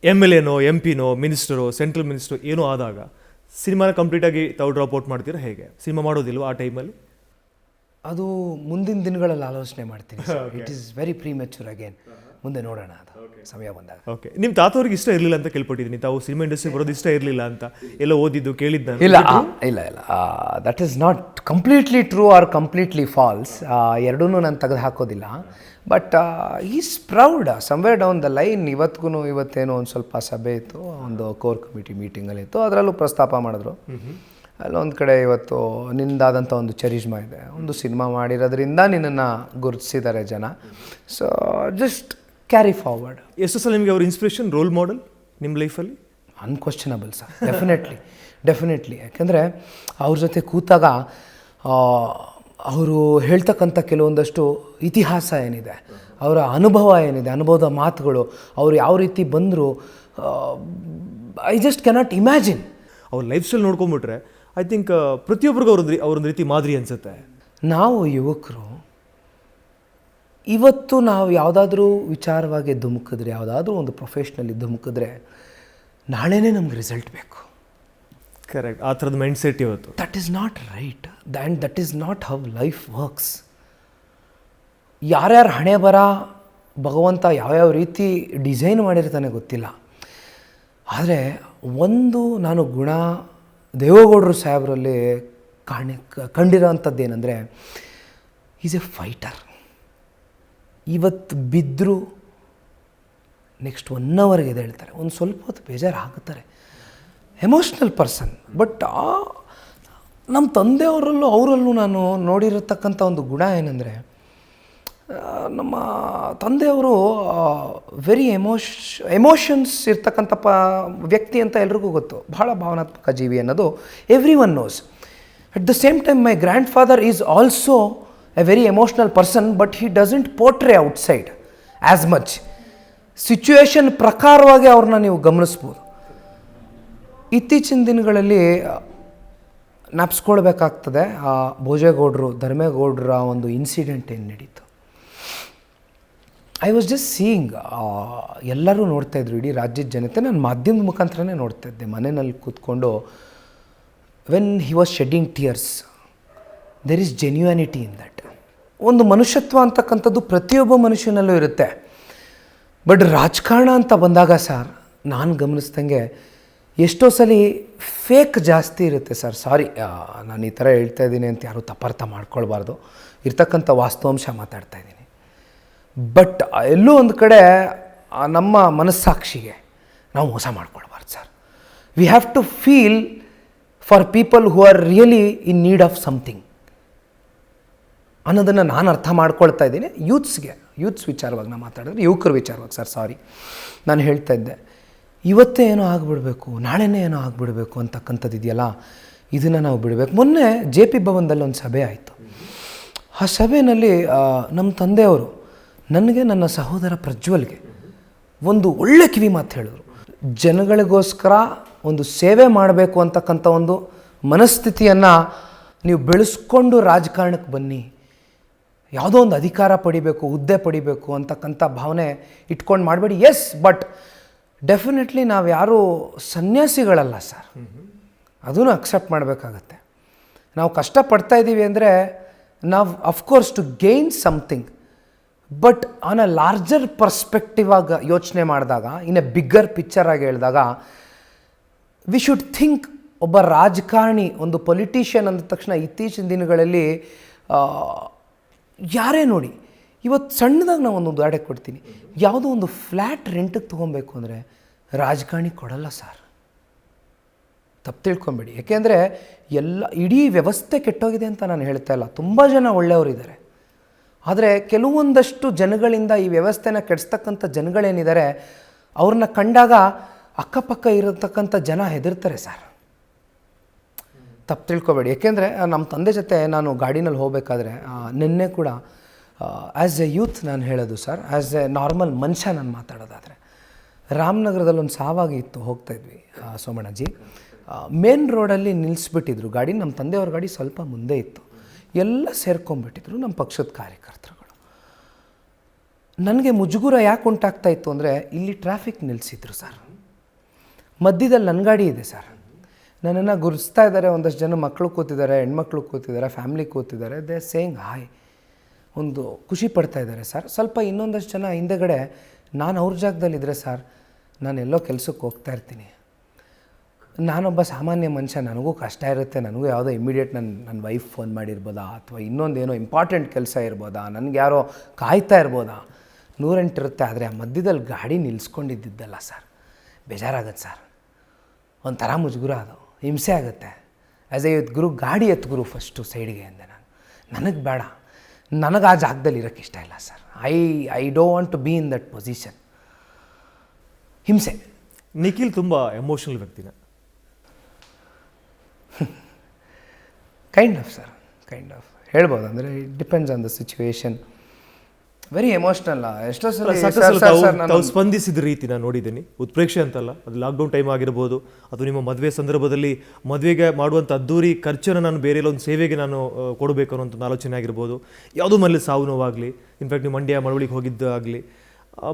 MLA ನೋ MP ನೋ ಮಿನಿಸ್ಟರೋ ಸೆಂಟ್ರಲ್ ಮಿನಿಸ್ಟರ್ ಏನೋ ಆದಾಗ ಸಿನಿಮಾನ ಕಂಪ್ಲೀಟಾಗಿ ತಾವು ಡ್ರಾಪ್ ಔಟ್ ಮಾಡ್ತೀರಾ? ಹೇಗೆ ಸಿನಿಮಾ ಮಾಡೋದಿಲ್ವ ಆ ಟೈಮಲ್ಲಿ? ಅದು ಮುಂದಿನ ದಿನಗಳಲ್ಲಿ ಆಲೋಚನೆ ಮಾಡ್ತೀನಿ. It is very premature again. ಮುಂದೆ ನೋಡೋಣ ಅದು ಸಮಯ ಬಂದಾಗ. ಓಕೆ, ನಿಮ್ಮ ತಾತವ್ರಿಗೆ ಇಷ್ಟ ಇರಲಿಲ್ಲ ಅಂತ ಕೇಳ್ಪಟ್ಟಿದ್ದೀನಿ. ತಾವು ಸಿನಿಮಾ ಇಂಡಸ್ಟ್ರಿ ಬರೋದು ಇಷ್ಟ ಇರಲಿಲ್ಲ ಅಂತ ಎಲ್ಲ ಓದಿದ್ದು ಕೇಳಿದ್ದ? ಇಲ್ಲ ಇಲ್ಲ ಇಲ್ಲ, that is not completely true or completely false. ಎರಡೂ ನಾನು ತೆಗೆದು ಹಾಕೋದಿಲ್ಲ. But is proud somewhere down the line. ಇವತ್ತೇನೋ ಒಂದು ಸ್ವಲ್ಪ ಸಭೆ ಇತ್ತು, ಒಂದು ಕೋರ್ ಕಮಿಟಿ ಮೀಟಿಂಗಲ್ಲಿ ಇತ್ತು, ಅದರಲ್ಲೂ ಪ್ರಸ್ತಾಪ ಮಾಡಿದ್ರು. ಅಲ್ಲೊಂದು ಕಡೆ ಇವತ್ತು ನಿಂದಾದಂಥ ಒಂದು ಚರಿಷ್ಮಾ ಇದೆ, ಒಂದು ಸಿನಿಮಾ ಮಾಡಿರೋದ್ರಿಂದ ನಿನ್ನನ್ನು ಗುರುತಿಸಿದ್ದಾರೆ ಜನ. So just carry forward. ಎಷ್ಟು ಸಲ ನಿಮಗೆ ಅವ್ರ ಇನ್ಸ್ಪಿರೇಷನ್, ರೋಲ್ ಮಾಡೆಲ್ ನಿಮ್ಮ ಲೈಫಲ್ಲಿ? ಅನ್ಕ್ವಶ್ಚನಬಲ್ ಸರ್, ಡೆಫಿನೆಟ್ಲಿ. ಯಾಕೆಂದರೆ ಅವ್ರ ಜೊತೆ ಕೂತಾಗ ಅವರು ಹೇಳ್ತಕ್ಕಂಥ ಕೆಲವೊಂದಷ್ಟು ಇತಿಹಾಸ ಏನಿದೆ, ಅವರ ಅನುಭವ ಏನಿದೆ, ಅನುಭವದ ಮಾತುಗಳು, ಅವರು ಯಾವ ರೀತಿ ಬಂದರು, ಐ ಜಸ್ಟ್ ಕೆನಾಟ್ ಇಮ್ಯಾಜಿನ್. ಅವ್ರ ಲೈಫ್ ಸ್ಟೈಲ್ ನೋಡ್ಕೊಂಬಿಟ್ರೆ ಐ ಥಿಂಕ್ ಪ್ರತಿಯೊಬ್ಬರಿಗೂ ಅವ್ರೊಂದು ರೀತಿ ಮಾದರಿ ಅನಿಸುತ್ತೆ. ನಾವು ಯುವಕರು ಇವತ್ತು ನಾವು ಯಾವುದಾದ್ರೂ ವಿಚಾರವಾಗಿ ಧುಮುಕಿದ್ರೆ, ಯಾವುದಾದ್ರೂ ಒಂದು ಪ್ರೊಫೆಷ್ನಲ್ಲಿ ಧುಮುಕಿದ್ರೆ ನಾಳೆನೇ ನಮ್ಗೆ ರಿಸಲ್ಟ್ ಬೇಕು. ಕರೆಕ್ಟ್, ಆ ಥರದ ಮೈಂಡ್ ಸೆಟ್ ಇವತ್ತು. That is not right and that is not how life works. ಯಾರ್ಯಾರು ಹಣೆ ಬರ ಭಗವಂತ ಯಾವ್ಯಾವ ರೀತಿ ಡಿಸೈನ್ ಮಾಡಿರ್ತಾನೆ ಗೊತ್ತಿಲ್ಲ. ಆದರೆ ಒಂದು ನಾನು ಗುಣ ದೇವೇಗೌಡರು ಸಾಹೇಬರಲ್ಲಿ ಕಂಡಿರೋ ಅಂಥದ್ದು ಏನಂದರೆ, ಈಸ್ ಎ ಫೈಟರ್. ಇವತ್ತು ಬಿದ್ದರು ನೆಕ್ಸ್ಟ್ 1 ಅವರ್ಗೆ ಹೇಳ್ತಾರೆ, ಒಂದು ಸ್ವಲ್ಪ ಹೊತ್ತು ಬೇಜಾರು ಆಗುತ್ತಾರೆ. Emotional person. ಬಟ್ ನಮ್ಮ ತಂದೆಯವರಲ್ಲೂ ಅವರಲ್ಲೂ ನಾನು ನೋಡಿರತಕ್ಕಂಥ ಒಂದು ಗುಣ ಏನಂದರೆ, ನಮ್ಮ ತಂದೆಯವರು ವೆರಿ ಎಮೋಷನ್ಸ್ ಇರ್ತಕ್ಕಂಥ ವ್ಯಕ್ತಿ ಅಂತ ಎಲ್ರಿಗೂ ಗೊತ್ತು. ಭಾಳ ಭಾವನಾತ್ಮಕ ಜೀವಿ ಅನ್ನೋದು everyone knows. At the same time my grandfather is also a very emotional person, but he doesn't portray outside as much. Situation ಪ್ರಕಾರವಾಗಿ ಅವ್ರನ್ನ ನೀವು ಗಮನಿಸ್ಬೋದು. ಇತ್ತೀಚಿನ ದಿನಗಳಲ್ಲಿ ಜ್ಞಾಪಿಸ್ಕೊಳ್ಬೇಕಾಗ್ತದೆ ಭೋಜೇಗೌಡರು, ಧರ್ಮೇಗೌಡರ ಒಂದು ಇನ್ಸಿಡೆಂಟ್ ಏನು ನಡೀತು. ಐ ವಾಸ್ ಜಸ್ಟ್ ಸೀಯಿಂಗ್, ಎಲ್ಲರೂ ನೋಡ್ತಾಯಿದ್ರು, ಇಡೀ ರಾಜ್ಯದ ಜನತೆ. ನಾನು ಮಾಧ್ಯಮದ ಮುಖಾಂತರನೇ ನೋಡ್ತಾಯಿದ್ದೆ ಮನೆಯಲ್ಲಿ ಕೂತ್ಕೊಂಡು. When he was shedding tears, there is genuinity in that. ಒಂದು ಮನುಷ್ಯತ್ವ ಅಂತಕ್ಕಂಥದ್ದು ಪ್ರತಿಯೊಬ್ಬ ಮನುಷ್ಯನಲ್ಲೂ ಇರುತ್ತೆ. ಬಟ್ ರಾಜಕಾರಣ ಅಂತ ಬಂದಾಗ ಸರ್, ನಾನು ಗಮನಿಸ್ದಂಗೆ ಎಷ್ಟೋ ಸಲ ಫೇಕ್ ಜಾಸ್ತಿ ಇರುತ್ತೆ ಸರ್. ಸಾರಿ, ನಾನು ಈ ಥರ ಹೇಳ್ತಾ ಇದ್ದೀನಿ ಅಂತ ಯಾರೂ ತಪ್ಪರ್ಥ ಮಾಡ್ಕೊಳ್ಬಾರ್ದು. ಇರ್ತಕ್ಕಂಥ ವಾಸ್ತವಾಂಶ ಮಾತಾಡ್ತಾ ಇದ್ದೀನಿ. ಬಟ್ ಎಲ್ಲೂ ಒಂದು ಕಡೆ ನಮ್ಮ ಮನಸ್ಸಾಕ್ಷಿಗೆ ನಾವು ಮೋಸ ಮಾಡ್ಕೊಳ್ಬಾರ್ದು sir. We have to feel for people who are really in need of something ಅನ್ನೋದನ್ನು ನಾನು ಅರ್ಥ ಮಾಡ್ಕೊಳ್ತಾ ಇದ್ದೀನಿ. ಯೂತ್ಸ್ ವಿಚಾರವಾಗಿ ನಾನು ಮಾತಾಡಿದ್ರೆ, ಯುವಕರ ವಿಚಾರವಾಗಿ ಸರ್, ಸಾರಿ, ನಾನು ಹೇಳ್ತಾ ಇದ್ದೆ. ಇವತ್ತೇ ಏನೋ ಆಗಿಬಿಡಬೇಕು, ನಾಳೆನೇ ಏನೋ ಆಗಿಬಿಡಬೇಕು ಅಂತಕ್ಕಂಥದ್ದು ಇದೆಯಲ್ಲ, ಇದನ್ನು ನಾವು ಬಿಡಬೇಕು. ಮೊನ್ನೆ JP ಭವನದಲ್ಲಿ ಒಂದು ಸಭೆ ಆಯಿತು. ಆ ಸಭೆಯಲ್ಲಿ ನಮ್ಮ ತಂದೆಯವರು ನನಗೆ, ನನ್ನ ಸಹೋದರ ಪ್ರಜ್ವಲ್ಗೆ ಒಂದು ಒಳ್ಳೆ ಕಿವಿ ಮಾತು ಹೇಳಿದ್ರು. ಜನಗಳಿಗೋಸ್ಕರ ಒಂದು ಸೇವೆ ಮಾಡಬೇಕು ಅಂತಕ್ಕಂಥ ಒಂದು ಮನಸ್ಥಿತಿಯನ್ನು ನೀವು ಬೆಳೆಸ್ಕೊಂಡು ರಾಜಕಾರಣಕ್ಕೆ ಬನ್ನಿ. ಯಾವುದೋ ಒಂದು ಅಧಿಕಾರ ಪಡಿಬೇಕು, ಹುದ್ದೆ ಪಡಿಬೇಕು ಅಂತಕ್ಕಂಥ ಭಾವನೆ ಇಟ್ಕೊಂಡು ಮಾಡಬೇಡಿ. ಎಸ್, ಬಟ್ ಡೆಫಿನೆಟ್ಲಿ ನಾವು ಯಾರೂ ಸನ್ಯಾಸಿಗಳಲ್ಲ ಸರ್. ಅದನ್ನು ಅಕ್ಸೆಪ್ಟ್ ಮಾಡಬೇಕಾಗತ್ತೆ. ನಾವು ಕಷ್ಟಪಡ್ತಾ ಇದ್ದೀವಿ ಅಂದರೆ ನಾವು of course to gain something, but on a larger perspective ಆಗಿ ಯೋಚನೆ ಮಾಡಿದಾಗ, ಇನ್ ಎ ಬಿಗ್ಗರ್ ಪಿಕ್ಚರ್ ಆಗಿ ಹೇಳಿದಾಗ, ವಿ ಶುಡ್ ಥಿಂಕ್. ಒಬ್ಬ ರಾಜಕಾರಣಿ, ಒಂದು ಪೊಲಿಟಿಷಿಯನ್ ಅಂದ ತಕ್ಷಣ ಇತ್ತೀಚಿನ ದಿನಗಳಲ್ಲಿ ಯಾರೇ ನೋಡಿ, ಇವತ್ತು ಸಣ್ಣದಾಗಿ ನಾವು ಒಂದು ಉದಾಹರಣೆ ಕೊಡ್ತೀನಿ. ಯಾವುದೋ ಒಂದು ಫ್ಲ್ಯಾಟ್ ರೆಂಟಿಗೆ ತೊಗೊಬೇಕು ಅಂದರೆ ರಾಜಕಾರಣಿ ಕೊಡಲ್ಲ ಸರ್. ತಪ್ಪು ತಿಳ್ಕೊಬೇಡಿ. ಯಾಕೆಂದರೆ ಇಡೀ ವ್ಯವಸ್ಥೆ ಕೆಟ್ಟೋಗಿದೆ ಅಂತ ನಾನು ಹೇಳ್ತಾ ಇಲ್ಲ. ತುಂಬ ಜನ ಒಳ್ಳೆಯವರಿದ್ದಾರೆ. ಆದರೆ ಕೆಲವೊಂದಷ್ಟು ಜನಗಳಿಂದ ಈ ವ್ಯವಸ್ಥೆನ ಕೆಡಿಸ್ತಕ್ಕಂಥ ಜನಗಳೇನಿದ್ದಾರೆ, ಅವ್ರನ್ನ ಕಂಡಾಗ ಅಕ್ಕಪಕ್ಕ ಇರತಕ್ಕಂಥ ಜನ ಹೆದರ್ತಾರೆ ಸರ್. ತಪ್ಪು ತಿಳ್ಕೊಬೇಡಿ. ಯಾಕೆಂದರೆ ನಮ್ಮ ತಂದೆ ಜೊತೆ ನಾನು ಗಾಡಿನಲ್ಲಿ ಹೋಗಬೇಕಾದ್ರೆ, ನಿನ್ನೆ ಕೂಡ ಆ್ಯಸ್ ಎ ಯೂತ್ ನಾನು ಹೇಳೋದು ಸರ್, ಆ್ಯಸ್ ಎ ನಾರ್ಮಲ್ ಮನುಷ್ಯ ನಾನು ಮಾತಾಡೋದಾದರೆ, ರಾಮನಗರದಲ್ಲಿ ಒಂದು ಸಾವಾಗಿತ್ತು, ಹೋಗ್ತಾಯಿದ್ವಿ ಸೋಮಣ್ಣಜ್ಜಿ. ಮೇನ್ ರೋಡಲ್ಲಿ ನಿಲ್ಲಿಸ್ಬಿಟ್ಟಿದ್ರು ಗಾಡಿ. ನಮ್ಮ ತಂದೆಯವ್ರ ಗಾಡಿ ಸ್ವಲ್ಪ ಮುಂದೆ ಇತ್ತು. ಎಲ್ಲ ಸೇರ್ಕೊಂಡ್ಬಿಟ್ಟಿದ್ರು ನಮ್ಮ ಪಕ್ಷದ ಕಾರ್ಯಕರ್ತರುಗಳು. ನನಗೆ ಮುಜುಗುರ ಯಾಕೆ ಉಂಟಾಗ್ತಾ ಇತ್ತು ಅಂದರೆ ಇಲ್ಲಿ ಟ್ರಾಫಿಕ್ ನಿಲ್ಲಿಸಿದ್ರು ಸರ್, ಮಧ್ಯದಲ್ಲಿ ನನ್ನ ಗಾಡಿ ಇದೆ ಸರ್, ನನ್ನನ್ನು ಗುರುತಿಸ್ತಾ ಇದ್ದಾರೆ, ಒಂದಷ್ಟು ಜನ ಮಕ್ಕಳು ಕೂತಿದ್ದಾರೆ, ಹೆಣ್ಮಕ್ಳು ಕೂತಿದ್ದಾರೆ, ಫ್ಯಾಮ್ಲಿ ಕೂತಿದ್ದಾರೆ, ದೇ ಸೇಯಿಂಗ್ ಹಾಯ್, ಒಂದು ಖುಷಿ ಪಡ್ತಾ ಇದ್ದಾರೆ ಸರ್. ಸ್ವಲ್ಪ ಇನ್ನೊಂದಷ್ಟು ಜನ ಹಿಂದೆಗಡೆ ನಾನು ಅವ್ರ ಜಾಗದಲ್ಲಿದ್ದರೆ ಸರ್, ನಾನು ಎಲ್ಲೋ ಕೆಲಸಕ್ಕೆ ಹೋಗ್ತಾ ಇರ್ತೀನಿ, ನಾನೊಬ್ಬ ಸಾಮಾನ್ಯ ಮನುಷ್ಯ, ನನಗೂ ಕಷ್ಟ ಇರುತ್ತೆ, ನನಗೂ ಯಾವುದೋ ಇಮಿಡಿಯೇಟ್ ನನ್ನ ವೈಫ್ ಫೋನ್ ಮಾಡಿರ್ಬೋದಾ, ಅಥವಾ ಇನ್ನೊಂದೇನೋ ಇಂಪಾರ್ಟೆಂಟ್ ಕೆಲಸ ಇರ್ಬೋದಾ, ನನಗೆ ಯಾರೋ ಕಾಯ್ತಾ ಇರ್ಬೋದಾ, 108 ಇರುತ್ತೆ. ಆದರೆ ಆ ಮಧ್ಯದಲ್ಲಿ ಗಾಡಿ ನಿಲ್ಲಿಸ್ಕೊಂಡಿದ್ದಲ್ಲ ಸರ್, ಬೇಜಾರಾಗತ್ತೆ ಸರ್, ಒಂಥರ ಮುಜುಗುರ, ಅದು ಹಿಂಸೆ ಆಗುತ್ತೆ. ಆ್ಯಸ್ ಎ ಗುರು ಗಾಡಿ ಎತ್ತು ಗುರು ಫಸ್ಟು ಸೈಡ್ಗೆ ಅಂದೆ ನಾನು, ನನಗೆ ಬೇಡ, ನನಗೆ ಆ ಜಾಗದಲ್ಲಿ ಇರೋಕ್ಕೆ ಇಷ್ಟ ಇಲ್ಲ sir, I don't want to be in that position. ಹಿಂಸೆ. ನಿಖಿಲ್ ತುಂಬ ಎಮೋಷನಲ್ ವ್ಯಕ್ತಿನ? Kind of sir, kind of ಹೇಳ್ಬೋದು. ಅಂದರೆ it depends on the situation. Very emotional. ಎಷ್ಟೋ ತಾವು ಸ್ಪಂದಿಸಿದ ರೀತಿ ನಾನು ನೋಡಿದ್ದೀನಿ, ಉತ್ಪ್ರೇಕ್ಷೆ ಅಂತಲ್ಲ, ಅದು ಲಾಕ್ಡೌನ್ ಟೈಮ್ ಆಗಿರ್ಬೋದು, ಅಥವಾ ನಿಮ್ಮ ಮದುವೆ ಸಂದರ್ಭದಲ್ಲಿ ಮದುವೆಗೆ ಮಾಡುವಂಥ ಅದ್ದೂರಿ ಖರ್ಚನ್ನು ನಾನು ಬೇರೆ ಒಂದು ಸೇವೆಗೆ ನಾನು ಕೊಡಬೇಕು ಅನ್ನೋಂಥ ಒಂದು ಆಲೋಚನೆ ಆಗಿರ್ಬೋದು, ಯಾವುದೋ ಮನೇಲಿ ಸಾವು ನೋವಾಗಲಿ, ಇನ್ಫ್ಯಾಕ್ಟ್ ನೀವು ಮಂಡ್ಯ ಮಳವಳಿಗೆ ಹೋಗಿದ್ದು ಆಗಲಿ,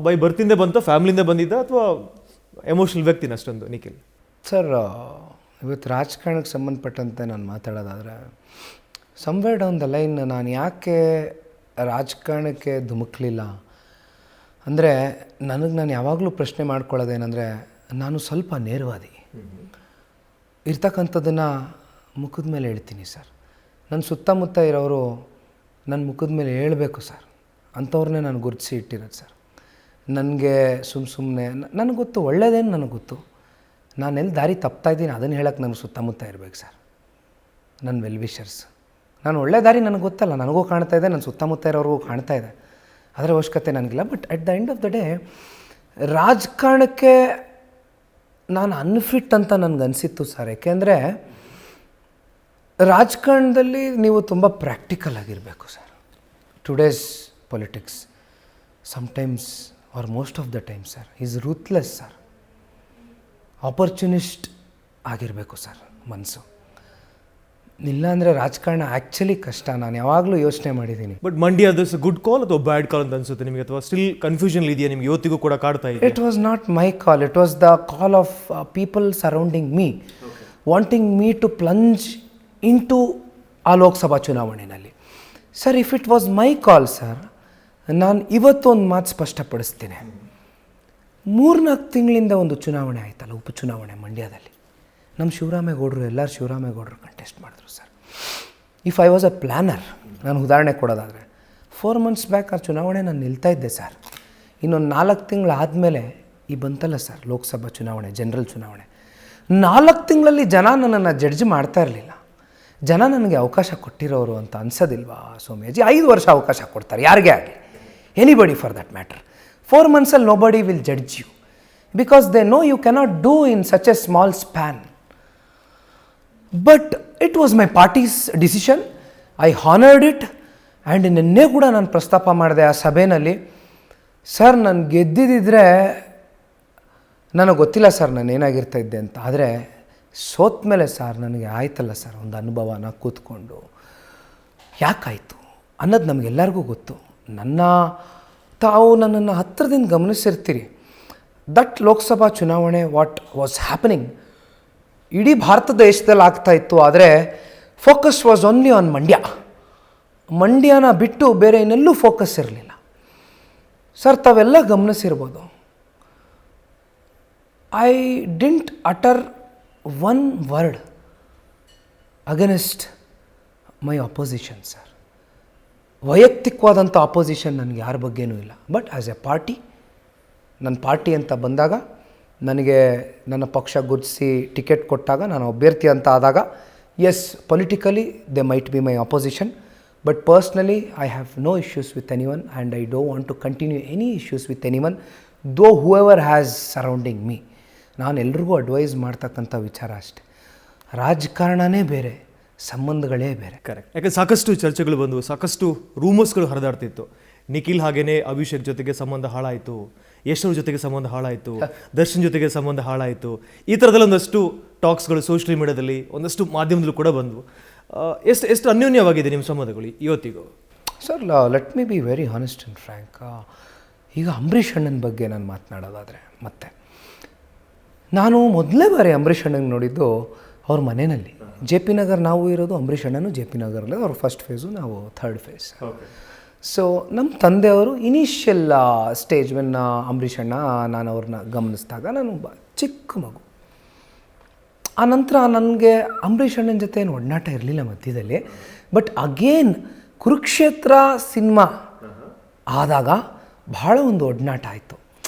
ಬೈ ಬರ್ತಿಂದ ಬಂತ ಫ್ಯಾಮಿಲಿಯಿಂದ ಬಂದಿದ್ದ ಅಥವಾ ಎಮೋಷ್ನಲ್ ವ್ಯಕ್ತಿನ ಅಷ್ಟೊಂದು ನಿಖಿಲ್? ಸರ್, ಇವತ್ತು ರಾಜಕಾರಣಕ್ಕೆ ಸಂಬಂಧಪಟ್ಟಂತೆ ನಾನು ಮಾತಾಡೋದಾದರೆ, ಸಮ್ವೇರ್ ಡೌನ್ ದ ಲೈನ್ ನಾನು ಯಾಕೆ ರಾಜಕಾರಣಕ್ಕೆ ಧುಮುಕ್ಲಿಲ್ಲ ಅಂದರೆ, ನಾನು ಯಾವಾಗಲೂ ಪ್ರಶ್ನೆ ಮಾಡ್ಕೊಳ್ಳೋದೇನೆಂದರೆ, ನಾನು ಸ್ವಲ್ಪ ನೇರವಾದಿ, ಇರ್ತಕ್ಕಂಥದ್ದನ್ನು ಮುಖದ ಮೇಲೆ ಹೇಳ್ತೀನಿ ಸರ್. ನನ್ನ ಸುತ್ತಮುತ್ತ ಇರೋರು ನನ್ನ ಮುಖದ ಮೇಲೆ ಹೇಳಬೇಕು ಸರ್, ಅಂಥವ್ರನ್ನೇ ನಾನು ಗುರುತಿಸಿ ಇಟ್ಟಿರೋದು ಸರ್. ನನಗೆ ಸುಮ್ಮನೆ ನನಗೆ ಗೊತ್ತು, ಒಳ್ಳೆಯದೇನು ನನಗೆ ಗೊತ್ತು, ನಾನು ಎಲ್ಲಿ ದಾರಿ ತಪ್ತಾಯಿದ್ದೀನಿ ಅದನ್ನು ಹೇಳೋಕ್ಕೆ ನನಗೆ ಸುತ್ತಮುತ್ತ ಇರಬೇಕು ಸರ್, ನನ್ನ ವೆಲ್ ವಿಷರ್ಸ್. ನಾನು ಒಳ್ಳೆ ದಾರಿ ನನಗೆ ಗೊತ್ತಲ್ಲ, ನನಗೂ ಕಾಣ್ತಾ ಇದೆ, ನನ್ನ ಸುತ್ತಮುತ್ತ ಇರೋರಿಗೂ ಕಾಣ್ತಾ ಇದೆ, ಅದರ ಅವಶ್ಯಕತೆ ನನಗಿಲ್ಲ. But at the end of the day ರಾಜಕಾರಣಕ್ಕೆ ನಾನು ಅನ್ಫಿಟ್ ಅಂತ ನನಗನ್ಸಿತ್ತು ಸರ್. ಯಾಕೆಂದರೆ ರಾಜಕಾರಣದಲ್ಲಿ ನೀವು ತುಂಬ ಪ್ರಾಕ್ಟಿಕಲ್ ಆಗಿರಬೇಕು sir. Today's politics sometimes or most of the time sir is ruthless sir. Opportunist ಆಗಿರಬೇಕು ಸರ್ ಮನಸ್ಸು, ಇಲ್ಲಾಂದರೆ ರಾಜಕಾರಣ ಆ್ಯಕ್ಚುಲಿ ಕಷ್ಟ. ನಾನು ಯಾವಾಗಲೂ ಯೋಚನೆ ಮಾಡಿದ್ದೀನಿ. ಬಟ್ ಮಂಡ್ಯ ಅದು ಗುಡ್ ಕಾಲ್ ಅಥವಾ ಬ್ಯಾಡ್ ಕಾಲ್ ಅಂತ ಅನ್ಸುತ್ತೆ ನಿಮಗೆ, ಅಥವಾ ಸ್ಟಿಲ್ ಕನ್ಫ್ಯೂಷನ್ ಇದೆಯಾ ನಿಮಗೆ ಇವತ್ತಿಗೂ ಕೂಡ ಕಾಡ್ತಾ ಇದೆ? It was not my call, it was the call of people surrounding me, wanting me to plunge into ಆ ಲೋಕಸಭಾ ಚುನಾವಣೆಯಲ್ಲಿ. Sir, if it was my call sir, ನಾನು ಇವತ್ತು ಒಂದು ಮಾತು ಸ್ಪಷ್ಟಪಡಿಸ್ತೀನಿ. 3-4 ತಿಂಗಳಿಂದ ಒಂದು ಚುನಾವಣೆ ಆಯ್ತಲ್ಲ, ಉಪಚುನಾವಣೆ ಮಂಡ್ಯದಲ್ಲಿ. ನಮ್ಮ ಶಿವರಾಮೇಗೌಡರು, ಎಲ್ಲರೂ ಶಿವರಾಮೇಗೌಡರು ಕಂಟೆಸ್ಟ್ ಮಾಡಿದ್ರು sir. If I was a planar, ನಾನು ಉದಾಹರಣೆ ಕೊಡೋದಾದರೆ 4 ಮಂತ್ಸ್ ಬ್ಯಾಕ್ ಆ ಚುನಾವಣೆ ನಾನು ನಿಲ್ತಾ ಇದ್ದೆ ಸರ್. ಇನ್ನೊಂದು 4 ತಿಂಗಳಾದಮೇಲೆ ಈ ಬಂತಲ್ಲ ಸರ್ ಲೋಕಸಭಾ ಚುನಾವಣೆ, ಜನರಲ್ ಚುನಾವಣೆ. 4 ತಿಂಗಳಲ್ಲಿ ಜನ ನನ್ನನ್ನು ಜಡ್ಜ್ ಮಾಡ್ತಾ ಇರಲಿಲ್ಲ. ಜನ ನನಗೆ ಅವಕಾಶ ಕೊಟ್ಟಿರೋರು ಅಂತ ಅನ್ಸೋದಿಲ್ವಾ ಸೌಮ್ಯಜಿ? 5 ವರ್ಷ ಅವಕಾಶ ಕೊಡ್ತಾರೆ ಯಾರಿಗೇ ಆಗಲಿ, ಎನಿಬಡಿ ಫಾರ್ ದಟ್ ಮ್ಯಾಟರ್. 4 ಮಂತ್ಸಲ್ಲಿ nobody will judge you because they know you cannot do in such a small span. But it was my party's decision, I honoured it. And ನಿನ್ನೆ ಕೂಡ ನಾನು ಪ್ರಸ್ತಾಪ ಮಾಡಿದೆ ಆ ಸಭೆಯಲ್ಲಿ. ಸರ್, ನಾನು ಗೆದ್ದಿದ್ದರೆ ನನಗೆ ಗೊತ್ತಿಲ್ಲ ಸರ್ ನಾನು ಏನಾಗಿರ್ತಾ ಇದ್ದೆ ಅಂತ. ಆದರೆ ಸೋತ ಮೇಲೆ ಸರ್ ನನಗೆ ಆಯ್ತಲ್ಲ ಸರ್ ಒಂದು ಅನುಭವನ ಕೂತ್ಕೊಂಡು, ಯಾಕಾಯಿತು ಅನ್ನೋದು ನಮಗೆಲ್ಲರಿಗೂ ಗೊತ್ತು. ತಾವು ನನ್ನನ್ನು ಹತ್ತಿರದಿಂದ ಗಮನಿಸಿರ್ತೀರಿ. ದಟ್ ಲೋಕಸಭಾ ಚುನಾವಣೆ ವಾಟ್ ವಾಸ್ ಹ್ಯಾಪನಿಂಗ್ ಇಡೀ ಭಾರತ ದೇಶದಲ್ಲಿ ಆಗ್ತಾಯಿತ್ತು. ಆದರೆ ಫೋಕಸ್ ವಾಸ್ ಓನ್ಲಿ ಆನ್ ಮಂಡ್ಯನ ಬಿಟ್ಟು ಬೇರೆ ಇನ್ನೆಲ್ಲೂ ಫೋಕಸ್ ಇರಲಿಲ್ಲ ಸರ್. ತಾವೆಲ್ಲ ಗಮನಿಸಿರ್ಬೋದು, I didn't utter one word against my opposition sir. ವೈಯಕ್ತಿಕವಾದಂಥ ಅಪೋಸಿಷನ್ ನನಗೆ ಯಾರ ಬಗ್ಗೆನೂ ಇಲ್ಲ. ಬಟ್ ಆ್ಯಸ್ ಎ ಪಾರ್ಟಿ, ನನ್ನ ಪಾರ್ಟಿ ಅಂತ ಬಂದಾಗ, ನನಗೆ ನನ್ನ ಪಕ್ಷ ಗುರುತಿಸಿ ಟಿಕೆಟ್ ಕೊಟ್ಟಾಗ, ನಾನು ಅಭ್ಯರ್ಥಿ ಅಂತ ಆದಾಗ, as politically they might be my opposition, but personally I have no issues with anyone and I don't want to continue any issues with anyone though whoever has surrounding me. ನಾನು ಎಲ್ರಿಗೂ advice ಮಾಡ್ತಕ್ಕಂಥ ವಿಚಾರ ಅಷ್ಟೆ, ರಾಜಕಾರಣನೇ ಬೇರೆ, ಸಂಬಂಧಗಳೇ ಬೇರೆ. Correct. ಯಾಕಂದ್ರೆ ಸಾಕಷ್ಟು ಚರ್ಚೆಗಳು ಬಂದವು, ಸಾಕಷ್ಟು ರೂಮರ್ಸ್ಗಳು ಹರಿದಾಡ್ತಿತ್ತು. ನಿಖಿಲ್ ಹಾಗೇನೆ ಅಭಿಷೇಕ್ ಜೊತೆಗೆ ಸಂಬಂಧ ಹಾಳಾಯಿತು, ಯಶ್ವ್ರ ಜೊತೆಗೆ ಸಂಬಂಧ ಹಾಳಾಯಿತು, ದರ್ಶನ್ ಜೊತೆಗೆ ಸಂಬಂಧ ಹಾಳಾಯಿತು, ಈ ಥರದಲ್ಲಿ ಒಂದಷ್ಟು ಟಾಕ್ಸ್ಗಳು ಸೋಷಿಯಲ್ ಮೀಡಿಯಾದಲ್ಲಿ, ಒಂದಷ್ಟು ಮಾಧ್ಯಮದಲ್ಲೂ ಕೂಡ ಬಂದವು. ಎಷ್ಟು ಅನ್ಯೋನ್ಯವಾಗಿದೆ ನಿಮ್ಮ ಸಂಬಂಧಗಳು ಇವತ್ತಿಗೂ? Sir, let me be very honest and frank. ಈಗ ಅಂಬರೀಷ್ ಅಣ್ಣನ ಬಗ್ಗೆ ನಾನು ಮಾತನಾಡೋದಾದರೆ ಮತ್ತೆ ನಾನು ಮೊದಲೇ ಬಾರಿ ಅಂಬರೀಷ್ ಅಣ್ಣನ ನೋಡಿದ್ದು ಅವ್ರ ಮನೆಯಲ್ಲಿ. ಜೆ ಪಿ ನಗರ್ ನಾವು ಇರೋದು, ಅಂಬರೀಷ್ ಅಣ್ಣನು ಜೆ ಪಿ ನಗರಲ್ಲಿ, ಅವ್ರ ಫಸ್ಟ್ ಫೇಸು, ನಾವು ಥರ್ಡ್ ಫೇಸ್. ಸೊ ನಮ್ಮ ತಂದೆಯವರು ಇನಿಷಿಯಲ್ ಸ್ಟೇಜ್ ವೆನ್ ಅಂಬರೀಷ್ ಅಣ್ಣ ನಾನು ಅವ್ರನ್ನ ಗಮನಿಸಿದಾಗ ನಾನು ಚಿಕ್ಕ ಮಗು. ಆನಂತರ ನನಗೆ ಅಂಬರೀಷ್ ಅಣ್ಣನ ಜೊತೆ ಏನು ಒಡನಾಟ ಇರಲಿಲ್ಲ ಮಧ್ಯದಲ್ಲಿ. ಬಟ್ ಅಗೇನ್ ಕುರುಕ್ಷೇತ್ರ ಸಿನಿಮಾ ಆದಾಗ ಬಹಳ ಒಂದು ಒಡನಾಟ ಆಯಿತು.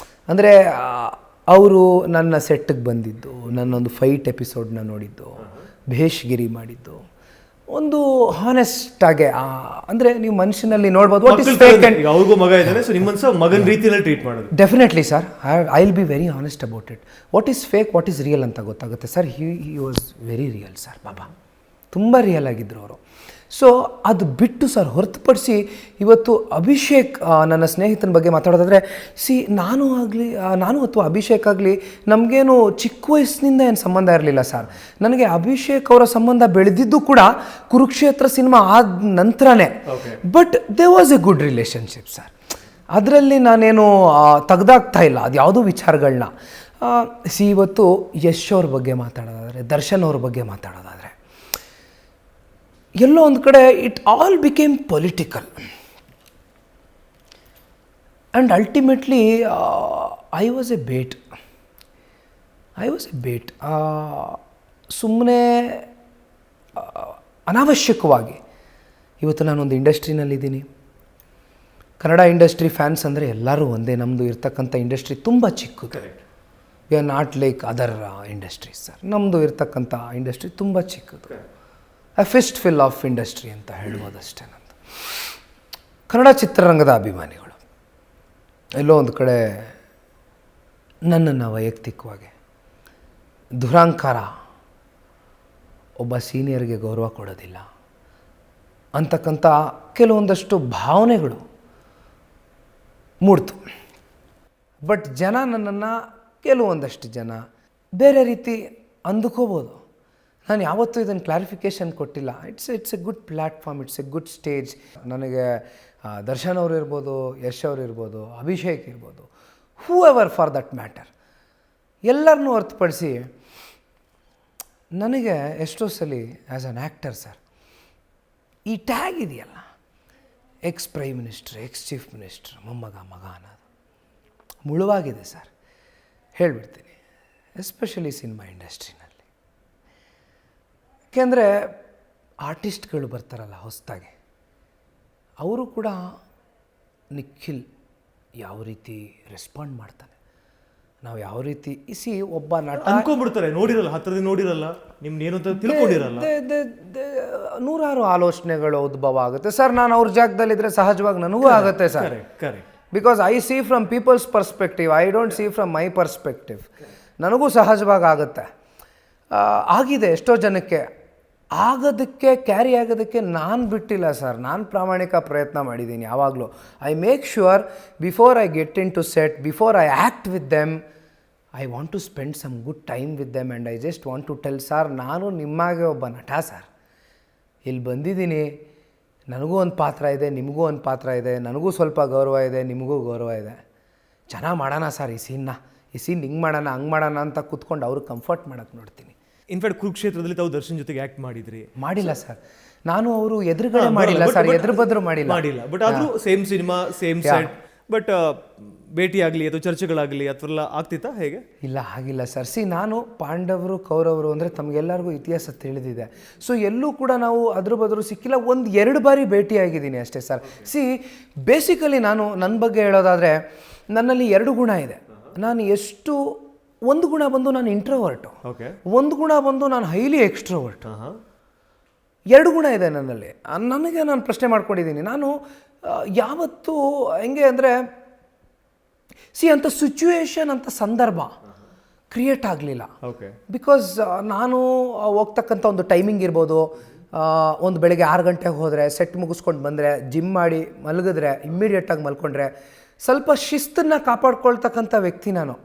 ಅಂದರೆ ಅವರು ನನ್ನ ಸೆಟ್ಟಿಗೆ ಬಂದಿದ್ದು, ನನ್ನೊಂದು ಫೈಟ್ ಎಪಿಸೋಡ್ನ ನೋಡಿದ್ದು, ಭೇಷ್ಗಿರಿ ಮಾಡಿದ್ದು, ಒಂದು ಹಾನೆಸ್ಟಾಗೆ ಅಂದರೆ ನೀವು ಮನುಷ್ಯನಲ್ಲಿ ನೋಡ್ಬೋದು ವಾಟ್ ಇಸ್ ಫೇಕ್ ಆ್ಯಂಡ್ ಅವ್ರಿಗೂ ಮಗ ಇದ್ದಾನೆ, ಸೊ ನಿಮ್ಮನ್ನು ಮಗನ ರೀತಿಯಲ್ಲಿ ಟ್ರೀಟ್ ಮಾಡೋದು. Definitely sir, I will be very honest about it. What is fake, what is real ಅಂತ ಗೊತ್ತಾಗುತ್ತೆ sir. He was very real sir. ಪಾಪ ತುಂಬ ರಿಯಲ್ ಆಗಿದ್ದರು ಅವರು. ಸೊ ಅದು ಬಿಟ್ಟು ಸರ್ ಹೊರತುಪಡಿಸಿ ಇವತ್ತು ಅಭಿಷೇಕ್, ನನ್ನ ಸ್ನೇಹಿತನ ಬಗ್ಗೆ ಮಾತಾಡೋದಾದರೆ, ನಾನು ಅಥವಾ ಅಭಿಷೇಕ್ ಆಗಲಿ ನಮಗೇನು ಚಿಕ್ಕ ವಯಸ್ಸಿನಿಂದ ಏನು ಸಂಬಂಧ ಇರಲಿಲ್ಲ ಸರ್. ನನಗೆ ಅಭಿಷೇಕ್ ಅವರ ಸಂಬಂಧ ಬೆಳೆದಿದ್ದು ಕೂಡ ಕುರುಕ್ಷೇತ್ರ ಸಿನಿಮಾ ಆದ ನಂತರನೇ. But they was a good relationship sir. ಅದರಲ್ಲಿ ನಾನೇನು ತೆಗ್ದಾಗ್ತಾ ಇಲ್ಲ ಅದು ಯಾವುದೂ ವಿಚಾರಗಳನ್ನ. ಇವತ್ತು ಯಶ್ ಅವ್ರ ಬಗ್ಗೆ ಮಾತಾಡೋದಾದರೆ, ದರ್ಶನ್ ಅವ್ರ ಬಗ್ಗೆ ಮಾತಾಡೋದಾದರೆ, ಎಲ್ಲೋ ಒಂದು ಕಡೆ it all became political and ultimately I was A bait. ಸುಮ್ಮನೆ ಅನಾವಶ್ಯಕವಾಗಿ ಇವತ್ತು ನಾನೊಂದು ಇಂಡಸ್ಟ್ರಿನಲ್ಲಿದ್ದೀನಿ. ಕನ್ನಡ ಇಂಡಸ್ಟ್ರಿ ಫ್ಯಾನ್ಸ್ ಅಂದರೆ ಎಲ್ಲರೂ ಒಂದೇ. ನಮ್ಮದು ಇರ್ತಕ್ಕಂಥ ಇಂಡಸ್ಟ್ರಿ ತುಂಬ ಚಿಕ್ಕದು. We are not like other industries sir. ನಮ್ಮದು ಇರ್ತಕ್ಕಂಥ ಇಂಡಸ್ಟ್ರಿ ತುಂಬ ಚಿಕ್ಕದು. ಅ ಫಿಸ್ಟ್ ಫಿಲ್ ಆಫ್ ಇಂಡಸ್ಟ್ರಿ ಅಂತ ಹೇಳ್ಬೋದಷ್ಟೇ. ನಂದು ಕನ್ನಡ ಚಿತ್ರರಂಗದ ಅಭಿಮಾನಿಗಳು ಎಲ್ಲೋ ಒಂದು ಕಡೆ ನನ್ನನ್ನು ವೈಯಕ್ತಿಕವಾಗಿ ದುರಾಂಕಾರ, ಒಬ್ಬ ಸೀನಿಯರ್ಗೆ ಗೌರವ ಕೊಡೋದಿಲ್ಲ ಅಂತಕ್ಕಂಥ ಕೆಲವೊಂದಷ್ಟು ಭಾವನೆಗಳು ಮೂಡ್ತು. ಬಟ್ ಜನ ನನ್ನನ್ನು ಕೆಲವೊಂದಷ್ಟು ಜನ ಬೇರೆ ರೀತಿ ಅಂದುಕೋಬೋದು. ನಾನು ಯಾವತ್ತೂ ಇದನ್ನು ಕ್ಲಾರಿಫಿಕೇಷನ್ ಕೊಟ್ಟಿಲ್ಲ. It's a good platform, it's a good stage. ನನಗೆ ದರ್ಶನ್ ಅವರು ಇರ್ಬೋದು, ಯಶ್ ಅವರು ಇರ್ಬೋದು, ಅಭಿಷೇಕ್ ಇರ್ಬೋದು, whoever for that matter, ಎಲ್ಲರನ್ನೂ ಹೊರತುಪಡಿಸಿ ನನಗೆ ಎಷ್ಟೋ ಸಲ ಆ್ಯಸ್ ಅನ್ ಆ್ಯಕ್ಟರ್ ಸರ್ ಈ ಟ್ಯಾಗ್ ಇದೆಯಲ್ಲ, ex prime minister, ex chief minister, ಮೊಮ್ಮಗ ಮಗ ಅನ್ನೋದು ಮುಳುವಾಗಿದೆ ಸರ್. ಹೇಳಿಬಿಡ್ತೀನಿ, ಎಸ್ಪೆಷಲಿ ಸಿನಿಮಾ ಇಂಡಸ್ಟ್ರಿನಲ್ಲಿ. ಯಾಕೆಂದರೆ ಆರ್ಟಿಸ್ಟ್ಗಳು ಬರ್ತಾರಲ್ಲ ಹೊಸದಾಗಿ, ಅವರು ಕೂಡ ನಿಖಿಲ್ ಯಾವ ರೀತಿ ರೆಸ್ಪಾಂಡ್ ಮಾಡ್ತಾನೆ, ನಾವು ಯಾವ ರೀತಿ ಒಬ್ಬ ನಟ ಅನ್ಕೊಂಡ್ಬಿಡ್ತಾರೆ, ನೋಡಿರಲ್ಲ, ಹತ್ತಿರದಿಂದ ನೋಡಿರಲ್ಲ, ನಿಮ್ನೇನು ಅಂತ ತಿಳ್ಕೊಂಡಿರಲ್ಲ, ನೂರಾರು ಆಲೋಚನೆಗಳು ಉದ್ಭವ ಆಗುತ್ತೆ ಸರ್. ನಾನು ಅವ್ರ ಜಾಗದಲ್ಲಿದ್ದರೆ ಸಹಜವಾಗಿ ನನಗೂ ಆಗುತ್ತೆ sir. Because I see from people's perspective, I don't see from my perspective. ನನಗೂ ಸಹಜವಾಗಿ ಆಗುತ್ತೆ. ಆಗಿದೆ ಎಷ್ಟೋ ಜನಕ್ಕೆ. ಆಗೋದಕ್ಕೆ, ಕ್ಯಾರಿ ಆಗೋದಕ್ಕೆ ನಾನು ಬಿಟ್ಟಿಲ್ಲ ಸರ್. ನಾನು ಪ್ರಾಮಾಣಿಕ ಪ್ರಯತ್ನ ಮಾಡಿದ್ದೀನಿ ಯಾವಾಗಲೂ. I make sure before I get into set, before I act with them, I want to spend some good time with them and I just want to tell sir, ನಾನು ನಿಮ್ಮಾಗೆ ಒಬ್ಬ ನಟ sir. ಇಲ್ಲಿ ಬಂದಿದ್ದೀನಿ, ನನಗೂ ಒಂದು ಪಾತ್ರ ಇದೆ, ನಿಮಗೂ ಒಂದು ಪಾತ್ರ ಇದೆ, ನನಗೂ ಸ್ವಲ್ಪ ಗೌರವ ಇದೆ, ನಿಮಗೂ ಗೌರವ ಇದೆ. ಚೆನ್ನಾಗಿ ಮಾಡೋಣ ಸರ್ ಈ ಸೀನ್ ಹಿಂಗೆ ಮಾಡೋಣ, ಹಂಗೆ ಮಾಡೋಣ ಅಂತ ಕೂತ್ಕೊಂಡು ಅವ್ರಿಗೆ ಕಂಫರ್ಟ್ ಮಾಡೋಕ್ಕೆ ನೋಡ್ತೀನಿ. ಇನ್ಫ್ಯಾಕ್ಟ್ ಕುರುಕ್ಷೇತ್ರದಲ್ಲಿ ತಾವು ದರ್ಶನ್ ಜೊತೆಗೆ ಆ್ಯಕ್ಟ್ ಮಾಡಿಲ್ಲ ಸರ್. ನಾನು ಅವರು ಎದುರುಗಡೆ ಮಾಡಿಲ್ಲ ಸರ್, ಎದುರು ಬದ್ರು ಮಾಡಿಲ್ಲ. ಬಟ್ ಆದರೂ same cinema, same set. But ಭೇಟಿ ಆಗಲಿ ಅಥವಾ ಚರ್ಚೆಗಳಾಗಲಿ ಅಥವಾ ಆಗ್ತಿತ್ತಾ, ಹೇಗೆ? ಇಲ್ಲ, ಆಗಿಲ್ಲ ಸರ್. ನಾನು ಪಾಂಡವರು ಕೌರವರು ಅಂದರೆ ತಮಗೆಲ್ಲರಿಗೂ ಇತಿಹಾಸ ತಿಳಿದಿದೆ. ಸೊ ಎಲ್ಲೂ ಕೂಡ ನಾವು ಅದ್ರ ಬದ್ರು ಸಿಕ್ಕಿಲ್ಲ. 1-2 ಬಾರಿ ಭೇಟಿಯಾಗಿದ್ದೀನಿ ಅಷ್ಟೇ ಸರ್. ಬೇಸಿಕಲಿ ನಾನು ನನ್ನ ಬಗ್ಗೆ ಹೇಳೋದಾದರೆ, ನನ್ನಲ್ಲಿ 2 ಗುಣ ಇದೆ. ನಾನು ಒಂದು ಗುಣ ಬಂದು ನಾನು ಇಂಟ್ರೋವರ್ಟು, ಒಂದು ಗುಣ ಬಂದು ನಾನು ಹೈಲಿ ಎಕ್ಸ್ಟ್ರೋವರ್ಟು. 2 ಗುಣ ಇದೆ ನನ್ನಲ್ಲಿ. ನಾನು ಪ್ರಶ್ನೆ ಮಾಡ್ಕೊಂಡಿದ್ದೀನಿ. ನಾನು ಯಾವತ್ತೂ ಹೆಂಗೆ ಅಂದರೆ, ಅಂಥ ಸಿಚುವೇಶನ್, ಅಂಥ ಸಂದರ್ಭ ಕ್ರಿಯೇಟ್ ಆಗಲಿಲ್ಲ. ಬಿಕಾಸ್ ನಾನು ಹೋಗ್ತಕ್ಕಂಥ ಒಂದು ಟೈಮಿಂಗ್ ಇರ್ಬೋದು. ಒಂದು ಬೆಳಗ್ಗೆ 6 ಗಂಟೆಗೆ ಹೋದರೆ, ಸೆಟ್ ಮುಗಿಸ್ಕೊಂಡು ಬಂದರೆ, ಜಿಮ್ ಮಾಡಿ ಮಲಗಿದ್ರೆ, ಇಮ್ಮಿಡಿಯೇಟಾಗಿ ಮಲ್ಕೊಂಡ್ರೆ, ಸ್ವಲ್ಪ ಶಿಸ್ತನ್ನು ಕಾಪಾಡ್ಕೊಳ್ತಕ್ಕಂಥ ವ್ಯಕ್ತಿ ನಾನು.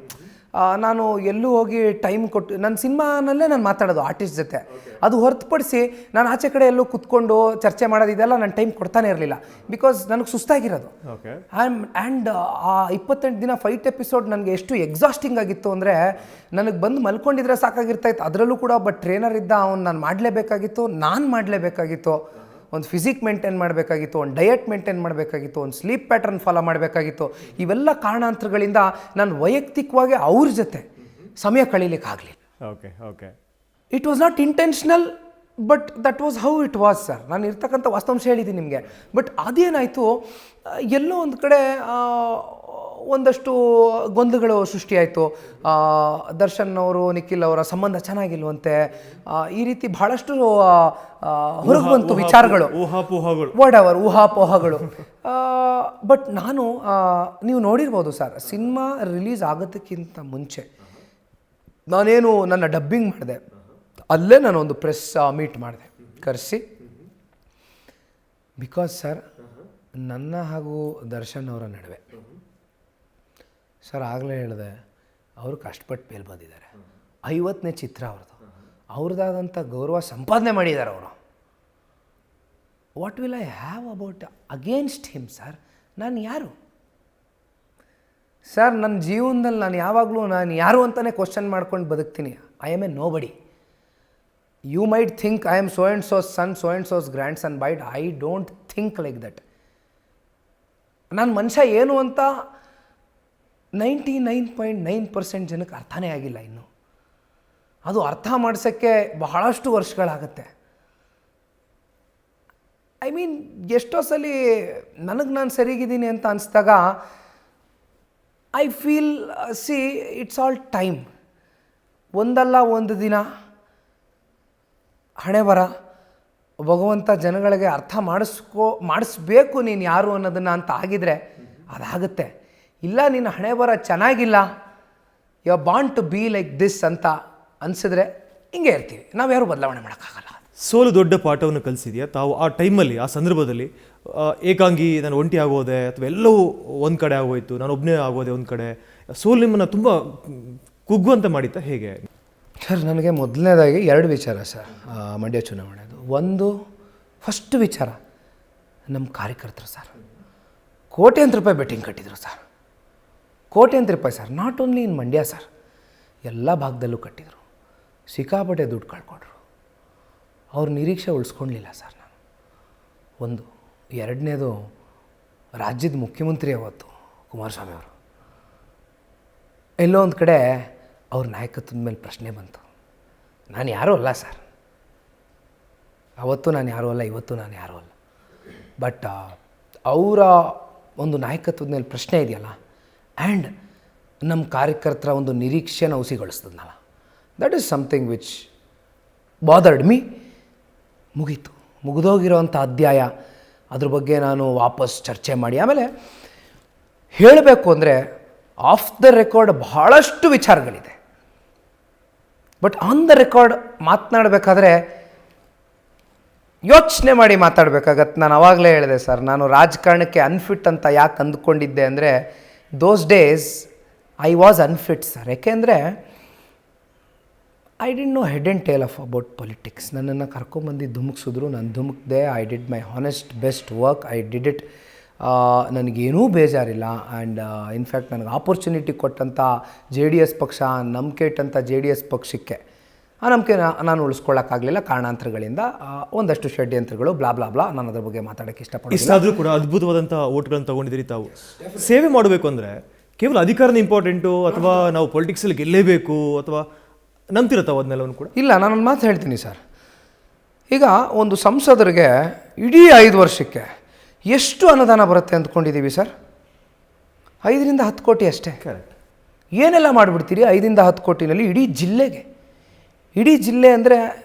ನಾನು ಎಲ್ಲೂ ಹೋಗಿ ಟೈಮ್ ಕೊಟ್ಟು ನನ್ನ ಸಿನಿಮಾನಲ್ಲೇ ನಾನು ಮಾತಾಡೋದು ಆರ್ಟಿಸ್ಟ್ ಜೊತೆ. ಅದು ಹೊರತುಪಡಿಸಿ ನಾನು ಆಚೆ ಕಡೆ ಎಲ್ಲೂ ಕೂತ್ಕೊಂಡು ಚರ್ಚೆ ಮಾಡೋದಿದೆಲ್ಲ ನಾನು ಟೈಮ್ ಕೊಡ್ತಾನೆ ಇರಲಿಲ್ಲ, ಬಿಕಾಸ್ ನನಗೆ ಸುಸ್ತಾಗಿರೋದು. ಆ್ಯಂಡ್ ಆ 28 ದಿನ ಫೈಟ್ ಎಪಿಸೋಡ್ ನನಗೆ ಎಷ್ಟು ಎಕ್ಸಾಸ್ಟಿಂಗ್ ಆಗಿತ್ತು ಅಂದರೆ, ನನಗೆ ಬಂದು ಮಲ್ಕೊಂಡಿದ್ರೆ ಸಾಕಾಗಿರ್ತಾಯಿತ್ತು. ಅದರಲ್ಲೂ ಕೂಡ ಒಬ್ಬ ಟ್ರೈನರ್ ಇದ್ದ, ಅವ್ನು ನಾನು ಮಾಡಲೇಬೇಕಾಗಿತ್ತು. ಒಂದು ಫಿಸಿಕ್ ಮೇಂಟೈನ್ ಮಾಡಬೇಕಾಗಿತ್ತು, ಒಂದು ಡಯಟ್ ಮೇಂಟೈನ್ ಮಾಡಬೇಕಾಗಿತ್ತು, ಒಂದು ಸ್ಲೀಪ್ ಪ್ಯಾಟರ್ನ್ ಫಾಲೋ ಮಾಡಬೇಕಾಗಿತ್ತು. ಇವೆಲ್ಲ ಕಾರಣಾಂತರಗಳಿಂದ ನಾನು ವೈಯಕ್ತಿಕವಾಗಿ ಅವ್ರ ಜೊತೆ ಸಮಯ ಕಳೀಲಿಕ್ಕಾಗಲಿಲ್ಲ. It was not intentional, but that was how it was sir. ನಾನು ಇರ್ತಕ್ಕಂಥ ವಾಸ್ತವಾಂಶ ಹೇಳಿದ್ದೀನಿ ನಿಮಗೆ. ಬಟ್ ಅದೇನಾಯಿತು, ಎಲ್ಲೋ ಒಂದು ಕಡೆ ಒಂದಷ್ಟು ಗೊಂದಲಗಳು ಸೃಷ್ಟಿಯಾಯಿತು. ದರ್ಶನ್ ಅವರು ನಿಖಿಲ್ ಅವರ ಸಂಬಂಧ ಚೆನ್ನಾಗಿಲ್ವಂತೆ, ಈ ರೀತಿ ಬಹಳಷ್ಟು ಹೊರಗೆ ಬಂತು ವಿಚಾರಗಳು, ಊಹಾಪೋಹಗಳು. ಬಟ್ ನಾನು ನೀವು ನೋಡಿರ್ಬೋದು ಸರ್, ಸಿನಿಮಾ ರಿಲೀಸ್ ಆಗೋದಕ್ಕಿಂತ ಮುಂಚೆ ನಾನೇನು ನನ್ನ ಡಬ್ಬಿಂಗ್ ಮಾಡಿದೆ, ಅಲ್ಲೇ ನಾನೊಂದು ಪ್ರೆಸ್ ಮೀಟ್ ಮಾಡಿದೆ ಕರೆಸಿ. ಬಿಕಾಸ್ ಸರ್, ನನ್ನ ಹಾಗೂ ದರ್ಶನ್ ಅವರ ನಡುವೆ ಸರ್ ಆಗಲೇ ಹೇಳಿದೆ, ಅವರು ಕಷ್ಟಪಟ್ಟು ಮೇಲೆ ಬಂದಿದ್ದಾರೆ. 50ನೇ ಚಿತ್ರ ಅವ್ರದ್ದಾದಂಥ ಗೌರವ ಸಂಪಾದನೆ ಮಾಡಿದ್ದಾರೆ ಅವರು. What will I have about against him sir? ನಾನು ಯಾರು ಸರ್? ನನ್ನ ಜೀವನದಲ್ಲಿ ನಾನು ಯಾವಾಗಲೂ ನಾನು ಯಾರು ಅಂತಲೇ ಕ್ವಶನ್ ಮಾಡ್ಕೊಂಡು ಬದುಕ್ತೀನಿ. I am a nobody. You might think I am so and so's son, so and so's grandson, but I don't think like that. ನನ್ನ ಮನುಷ್ಯ ಏನು ಅಂತ 99.9% ಜನಕ್ಕೆ ಅರ್ಥನೇ ಆಗಿಲ್ಲ ಇನ್ನು. ಅದು ಅರ್ಥ ಮಾಡಿಸೋಕ್ಕೆ ಬಹಳಷ್ಟು ವರ್ಷಗಳಾಗತ್ತೆ. ಐ ಮೀನ್, ಎಷ್ಟೋ ಸಲ ನನಗೆ ನಾನು ಸರಿಗಿದ್ದೀನಿ ಅಂತ ಅನಿಸ್ದಾಗ I feel it's all time. ಒಂದಲ್ಲ ಒಂದು ದಿನ ಹಣೆ ಬರ ಭಗವಂತ ಜನಗಳಿಗೆ ಅರ್ಥ ಮಾಡಿಸ್ಬೇಕು ನೀನು ಯಾರು ಅನ್ನೋದನ್ನು ಅಂತ ಆಗಿದ್ರೆ ಅದಾಗುತ್ತೆ. ಇಲ್ಲ, ನಿನ್ನ ಹಣೆ ಬರ ಚೆನ್ನಾಗಿಲ್ಲ, you want to be like this ಅಂತ ಅನಿಸಿದ್ರೆ ಹಿಂಗೆ ಇರ್ತೀವಿ. ನಾವು ಯಾರು ಬದಲಾವಣೆ ಮಾಡೋಕ್ಕಾಗಲ್ಲ. ಸೋಲು ದೊಡ್ಡ ಪಾಠವನ್ನು ಕಲಿಸಿದೆಯಾ ತಾವು ಆ ಟೈಮಲ್ಲಿ, ಆ ಸಂದರ್ಭದಲ್ಲಿ? ಏಕಾಂಗಿ ನಾನು ಒಂಟಿ ಆಗೋದೆ, ಅಥವಾ ಎಲ್ಲವೂ ಒಂದು ಕಡೆ ಆಗೋಯ್ತು, ನಾನು ಒಬ್ಬನೇ ಆಗೋದೆ ಒಂದು ಕಡೆ? ಸೋಲು ನಿಮ್ಮನ್ನು ತುಂಬ ಕುಗ್ಗುವಂತ ಮಾಡಿತ್ತಾ, ಹೇಗೆ? ಸರ್, ನನಗೆ ಮೊದಲನೇದಾಗಿ 2 ವಿಚಾರ ಸರ್ ಮಂಡ್ಯ ಚುನಾವಣೆದು. ಒಂದು, ಫಸ್ಟ್ ವಿಚಾರ ನಮ್ಮ ಕಾರ್ಯಕರ್ತರು ಸರ್ ಕೋಟ್ಯಾಂತರ ರೂಪಾಯಿ ಬೆಟ್ಟಿಂಗ್ ಕಟ್ಟಿದ್ರು ಸರ್. ಕೋಟ್ಯಾಂತರ ರೂಪಾಯಿ sir, not only in Mandya sir, ಎಲ್ಲ ಭಾಗದಲ್ಲೂ ಕಟ್ಟಿದರು. ಸಿಕ್ಕಾಪಟ್ಟೆ ದುಡ್ಡು ಕಳ್ಕೊಂಡ್ರು. ಅವ್ರ ನಿರೀಕ್ಷೆ ಉಳಿಸ್ಕೊಳ್ಳಲಿಲ್ಲ ಸರ್ ನಾನು. ಒಂದು. ಎರಡನೇದು, ರಾಜ್ಯದ ಮುಖ್ಯಮಂತ್ರಿ ಅವತ್ತು ಕುಮಾರಸ್ವಾಮಿ ಅವರು, ಎಲ್ಲೋ ಒಂದು ಕಡೆ ಅವ್ರ ನಾಯಕತ್ವದ ಮೇಲೆ ಪ್ರಶ್ನೆ ಬಂತು. ನಾನು ಯಾರೂ ಅಲ್ಲ ಸರ್, ಅವತ್ತು ನಾನು ಯಾರೂ ಅಲ್ಲ, ಇವತ್ತು ನಾನು ಯಾರೂ ಅಲ್ಲ. ಬಟ್ ಅವರ ಒಂದು ನಾಯಕತ್ವದ ಮೇಲೆ ಪ್ರಶ್ನೆ ಇದೆಯಲ್ಲ, ಆ್ಯಂಡ್ ನಮ್ಮ ಕಾರ್ಯಕರ್ತರ ಒಂದು ನಿರೀಕ್ಷೆನ ಹುಸಿಗೊಳಿಸ್ತದಲ್ಲ, that is something which bothered me. ಮುಗೀತು, ಮುಗಿದೋಗಿರೋವಂಥ ಅಧ್ಯಾಯ. ಅದ್ರ ಬಗ್ಗೆ ನಾನು ವಾಪಸ್ ಚರ್ಚೆ ಮಾಡಿ, ಆಮೇಲೆ ಹೇಳಬೇಕು ಅಂದರೆ ಆಫ್ ದ ರೆಕಾರ್ಡ್ ಬಹಳಷ್ಟು ವಿಚಾರಗಳಿದೆ. ಬಟ್ ಆನ್ ದ ರೆಕಾರ್ಡ್ ಮಾತನಾಡಬೇಕಾದ್ರೆ ಯೋಚನೆ ಮಾಡಿ ಮಾತಾಡಬೇಕಾಗತ್ತೆ. ನಾನು ಆವಾಗಲೇ ಹೇಳಿದೆ ಸರ್, ನಾನು ರಾಜಕಾರಣಕ್ಕೆ ಅನ್ಫಿಟ್ ಅಂತ ಯಾಕೆ ಅಂದ್ಕೊಂಡಿದ್ದೆ ಅಂದರೆ, those days I was unfit sir. ಯಾಕೆಂದರೆ I didn't know head and tail of about politics. ನನ್ನನ್ನು ಕರ್ಕೊಂಬಂದು ಧುಮುಕ್ಸಿದ್ರು, ನಾನು ಧುಮುಕ್ದೆ. I did my honest best work, I did it. ನನಗೇನೂ ಬೇಜಾರಿಲ್ಲ. ಆ್ಯಂಡ್ ಇನ್ಫ್ಯಾಕ್ಟ್ ನನಗೆ ಆಪರ್ಚುನಿಟಿ ಕೊಟ್ಟಂಥ JDS ಪಕ್ಷ, ನಂಬಿಕೆ ಇಟ್ಟಂಥ JDS ಪಕ್ಷಕ್ಕೆ ಆ ನಂಬಿಕೆ ನಾನು ಉಳಿಸ್ಕೊಳ್ಳೋಕ್ಕಾಗಲಿಲ್ಲ ಕಾರಣಾಂತರಗಳಿಂದ. ಒಂದಷ್ಟು ಷಡ್ಯಂತ್ರಗಳು, ಬ್ಲಾ ಬ್ಲಾ ಬ್ಲಾ, ನಾನು ಅದ್ರ ಬಗ್ಗೆ ಮಾತಾಡೋಕ್ಕೆ ಇಷ್ಟಪಡ್ತೀನಿ. ಇಷ್ಟಾದರೂ ಕೂಡ ಅದ್ಭುತವಾದಂಥ ಓಟ್ಗಳನ್ನು ತೊಗೊಂಡಿದ್ದೀರಿ ತಾವು. ಸೇವೆ ಮಾಡಬೇಕು ಅಂದರೆ ಕೇವಲ ಅಧಿಕಾರನೇ ಇಂಪಾರ್ಟೆಂಟು, ಅಥವಾ ನಾವು ಪೊಲಿಟಿಕ್ಸಲ್ಲಿ ಗೆಲ್ಲೇಬೇಕು, ಅಥವಾ ನಂಬ್ತಿರುತ್ತಾವೆ ಅದನ್ನೆಲ್ಲವನ್ನು ಕೂಡ? ಇಲ್ಲ, ನಾನೊಂದು ಮಾತು ಹೇಳ್ತೀನಿ ಸರ್. ಈಗ ಒಂದು ಸಂಸದರಿಗೆ ಇಡೀ 5 ವರ್ಷಕ್ಕೆ ಎಷ್ಟು ಅನುದಾನ ಬರುತ್ತೆ ಅಂದ್ಕೊಂಡಿದ್ದೀವಿ ಸರ್? 5ರಿಂದ 10 ಕೋಟಿ ಅಷ್ಟೇ. ಕರೆಕ್ಟ್. ಏನೆಲ್ಲ ಮಾಡಿಬಿಡ್ತೀರಿ 5ರಿಂದ 10 ಕೋಟಿನಲ್ಲಿ ಇಡೀ ಜಿಲ್ಲೆಗೆ? ಇಡೀ ಜಿಲ್ಲೆ ಅಂದರೆ